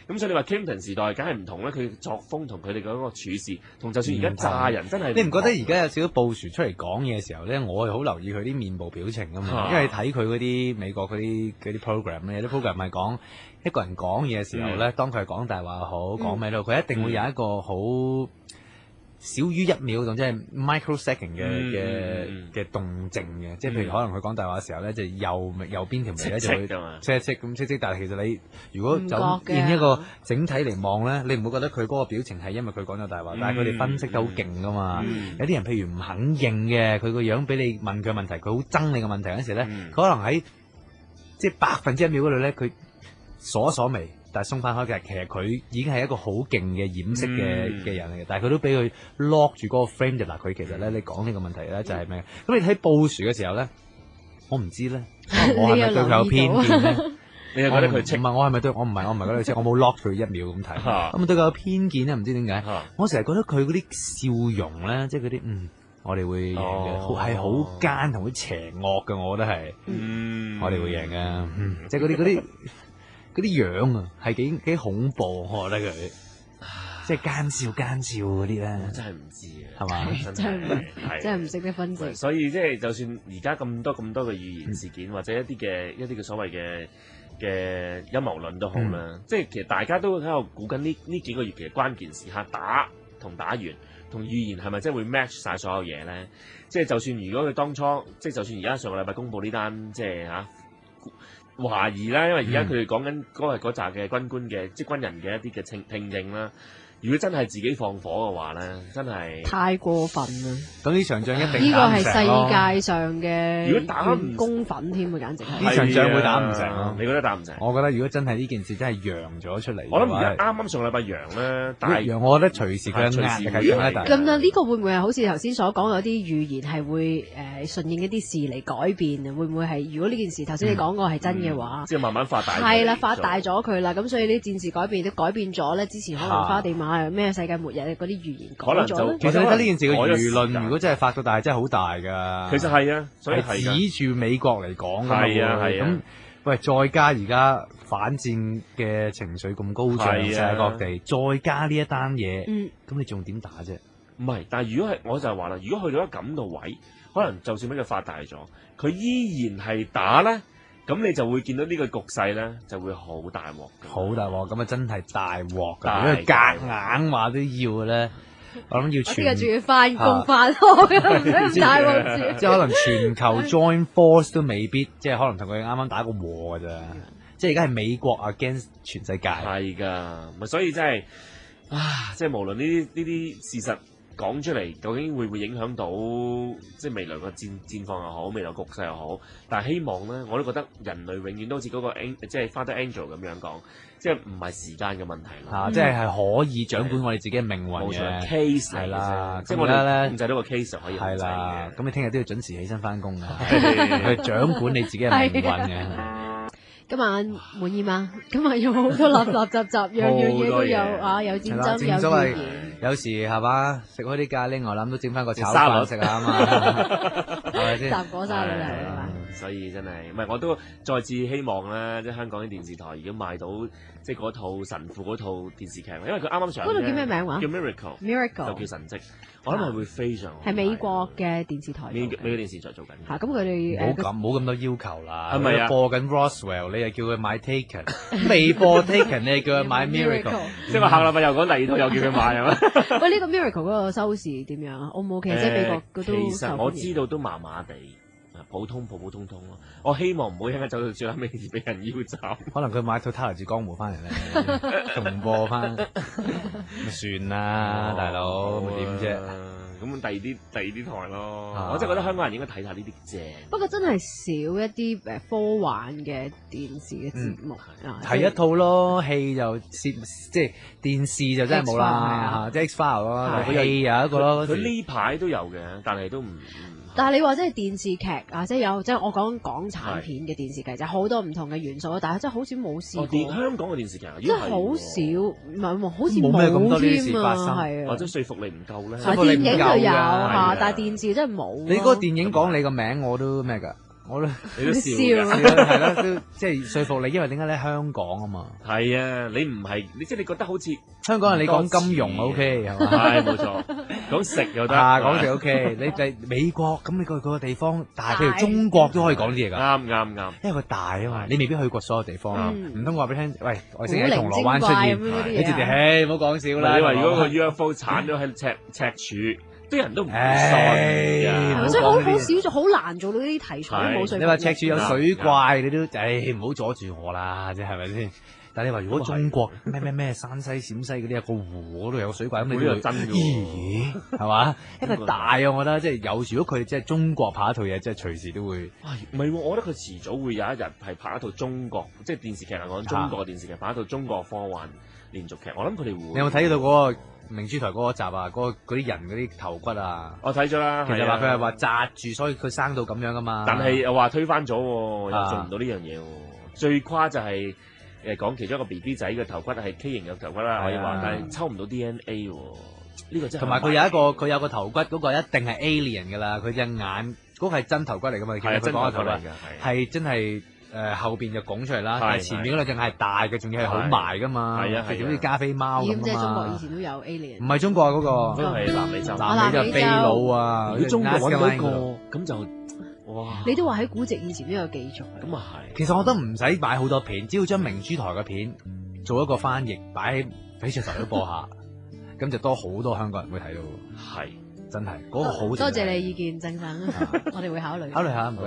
咁所以你話 Clinton 時代梗係唔同咧，佢作風同佢哋嗰個處事，同就算而家炸人真係，你唔覺得而家有少少布殊出嚟講嘢嘅時候咧，我係好留意佢啲面部表情㗎嘛，因為睇佢嗰啲美國嗰啲 program 咧，有啲 program 係講一個人講嘢嘅時候咧，當佢係講大話好講咩都，佢一定會有一個好少於1秒動，即係 microsecond 嘅動靜嘅，即係譬如可能佢講大話嘅時候咧，就右邊條眉咧就會戚，但係其實你如果就見一個整體嚟望咧，你唔會覺得佢嗰個表情係因為佢講咗大話，但係佢哋分析得好勁噶嘛。有啲人譬如唔肯認嘅，佢個樣俾你問佢問題，佢好憎你嘅問題嗰陣時咧，佢可能喺即係1%秒嗰度咧，佢鎖眉。但係鬆翻開嘅，其實佢已經係一個好勁嘅掩飾嘅人嚟嘅，但係佢都俾佢 lock 住嗰個 frame 就嗱，佢其實咧你講呢個問題咧就係咩？咁你睇布殊嘅時候咧，我唔知咧，我係咪對佢有偏見咧？你又覺得佢唔係我係咪對我唔係覺得佢清？我冇 lock 佢1秒咁睇，咁對佢有偏見咧？唔知點解？我成日覺得佢嗰啲笑容咧，即係嗰啲我哋會贏嘅，係好奸同好邪惡嘅，我覺得係，我哋會贏嘅，即係嗰啲樣啊，係幾恐怖，我覺得佢，即係奸笑嗰啲咧，真係唔知啊，係嘛？真係唔識得分析。所以即係就算而家咁多嘅預言事件，或者一啲嘅所謂嘅陰謀論都好啦，即係其實大家都喺度估緊呢幾個月其實關鍵時刻打完同預言係咪真係會 match 晒所有嘢咧？即係就算如果佢當初，即係就算而家上個禮拜公佈呢單，即係懷疑啦，因為而家佢哋講緊嗰扎嘅軍官嘅即係軍人嘅一啲嘅聽證啦。如果真係自己放火嘅話咧，真係太過分啦！咁呢場仗一定呢個係打唔成咯世界上嘅如果打唔公憤添啊，簡直係。呢場仗會打唔成咯你覺得打唔成？我覺得如果真係呢件事真係揚咗出嚟，我諗而家啱啱上禮拜揚咧，但係揚，我覺得隨時佢嘅壓力係更加大。咁啊，呢個會唔會係好似頭先所講有啲預言係會順應一啲事嚟改變啊？會唔會係如果呢件事頭先你講過係真嘅話，即係慢慢發大？係啦，發大咗佢啦，咁所以啲戰事改變都改變咗咧。之前可能花地馬咩世界末日嗰啲預言改可能就咗咧。其實我覺得呢件事嘅輿改咗時間論，如果真係發到大，真係好大㗎。其實係啊，所以係㗎指住美國嚟講㗎嘛係啊係啊咁喂，再加而家反戰嘅情緒咁高漲，世界各地，再加呢一單嘢，咁你仲點打啫？唔係，但係如果係我就係話啦，如果去到一咁嘅位，可能就算俾佢發大咗，佢依然係打咧，咁你就會見到呢個局勢咧就會好大鑊。好大鑊，咁啊真係大鑊大㗎！因為夾硬話都要嘅咧，我諗要我聽全日仲要翻工翻學㗎，唔使咁大鑊住。即係可能全球 join force 都未必，即係可能同佢啱啱打個和㗎咋。即係而家係美國 against 全世界。係㗎，咪所以真係即係無論呢啲事實講出嚟，究竟會唔會影響到即係未來個戰況又好，未來局勢又好？但係希望咧，我都覺得人類永遠都好似嗰個即係 Father Angel 咁樣講，即係唔係時間嘅問題啦。即係可以掌管我哋自己嘅命運嘅 case 係啦。即係我哋控制到個 case 就可以控制係啦。咁你聽日都要準時起身翻工㗎，係去掌管你自己嘅命運嘅。今晚滿意嗎？今日有好多立雜，樣樣嘢都有啊！有戰爭，有預言。有時係嘛，食開啲咖喱牛腩都整翻個炒飯食下啊嘛，係咪先？雜果沙律係嘛？所以真係唔係，我都再次希望咧，即係香港啲電視台已經賣到即係嗰套神父嗰套電視劇，因為佢啱啱上。嗰套叫咩名話？叫 Miracle，就叫神蹟。我諗係會非常好。係美國嘅電視台。美國電視台做緊。嚇，咁佢哋冇咁多要求啦。係咪啊？播緊 Roswell，你又叫佢買 Taken，未播 Taken，你又叫佢買 Miracle。即係話下禮拜又講第二套，又叫佢買係咪？喂，呢個 Miracle 嗰個收視點樣啊？O 唔 OK？即係美國嗰都。其實我知道都麻麻地。普通咯，我希望唔好一陣走到最後尾俾人腰斬。可能佢買套《他來自江湖》翻嚟咧，重播翻，咪算啦，大佬，咪點啫？咁第二啲台咯，我真係覺得香港人應該睇下呢啲正。不過真係少一啲科幻嘅電視嘅節目睇一套咯，戲就即係電視就真係冇啦，即係 X-File 咯，戲有一個咯。佢呢排都有嘅，但係都唔。但係你話即係電視劇啊，即係有即係我講港產片嘅電視劇，就好多唔同嘅元素，但係真係好似冇試過。香港嘅電視劇真係好少，唔係好似冇添啊，係啊，或者說服力唔夠咧。電影就有嚇，但係電視真係冇。你嗰個電影講你個名我都咩㗎？我都你都笑係啦，都即係說服你，因為點解咧？香港啊嘛，係啊，你唔係你即係你覺得好似香港人你講金融 OK 係嘛？係冇錯，講食又得，講食 OK。你就美國咁，你去嗰個地方，但係譬如中國都可以講啲嘢㗎。啱，因為佢大啊嘛，你未必去過所有地方，唔通我話俾你聽？喂，我先喺銅鑼灣出現，你直接唔好講笑啦。你話如果個 UFO 鏟咗喺赤柱？啲人都唔信㗎，所以好少好難做到呢啲題材都冇水。你話赤柱有水怪，你都唔好阻住我啦，即係咪先？但係你話如果中國咩山西、陝西嗰啲有個湖嗰度有個水怪，咁你都真嘅咦係嘛？因為大啊，我覺得即係有如果佢即係中國拍一套嘢，即係隨時都會。唔係，我覺得佢遲早會有一日係拍一套中國即係電視劇嚟講，中國電視劇拍一套中國科幻連續劇。我諗佢哋會。你有冇睇到嗰個明珠台嗰集啊？嗰啲人嗰啲頭骨啊？我睇咗啦。其實話佢係話紮住，所以佢生到咁樣噶嘛。但係又話推翻咗，又做唔到呢樣嘢。最誇就係講其中一個 BB 仔嘅頭骨係畸形嘅頭骨啦，可以話，但係抽唔到 DNA。呢個真係。同埋佢有個頭骨嗰個一定係 alien 㗎啦，佢隻眼嗰個係真頭骨嚟㗎嘛？係真頭骨嚟㗎，係真係。後邊就拱出嚟啦，但係前面嗰兩隻係大嘅，仲要係好埋噶嘛，係啊，好似加菲貓咁啊嘛。即係中國以前都有 alien。唔係中國啊，嗰個都係南美洲。南美洲秘魯啊，如果中國揾到一個咁就哇！你都話喺古籍以前都有記載。咁啊係。其實我覺得唔使買好多片，只要將明珠台嘅片做一個翻譯，擺喺翡翠台都播下。咁就多好多香港人會睇到。係真係嗰個好。多謝你意見，鄭生，我哋會考慮。考慮下，唔該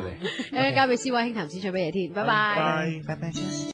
你。交俾思偉兄談市場俾嘢添，拜拜。拜拜。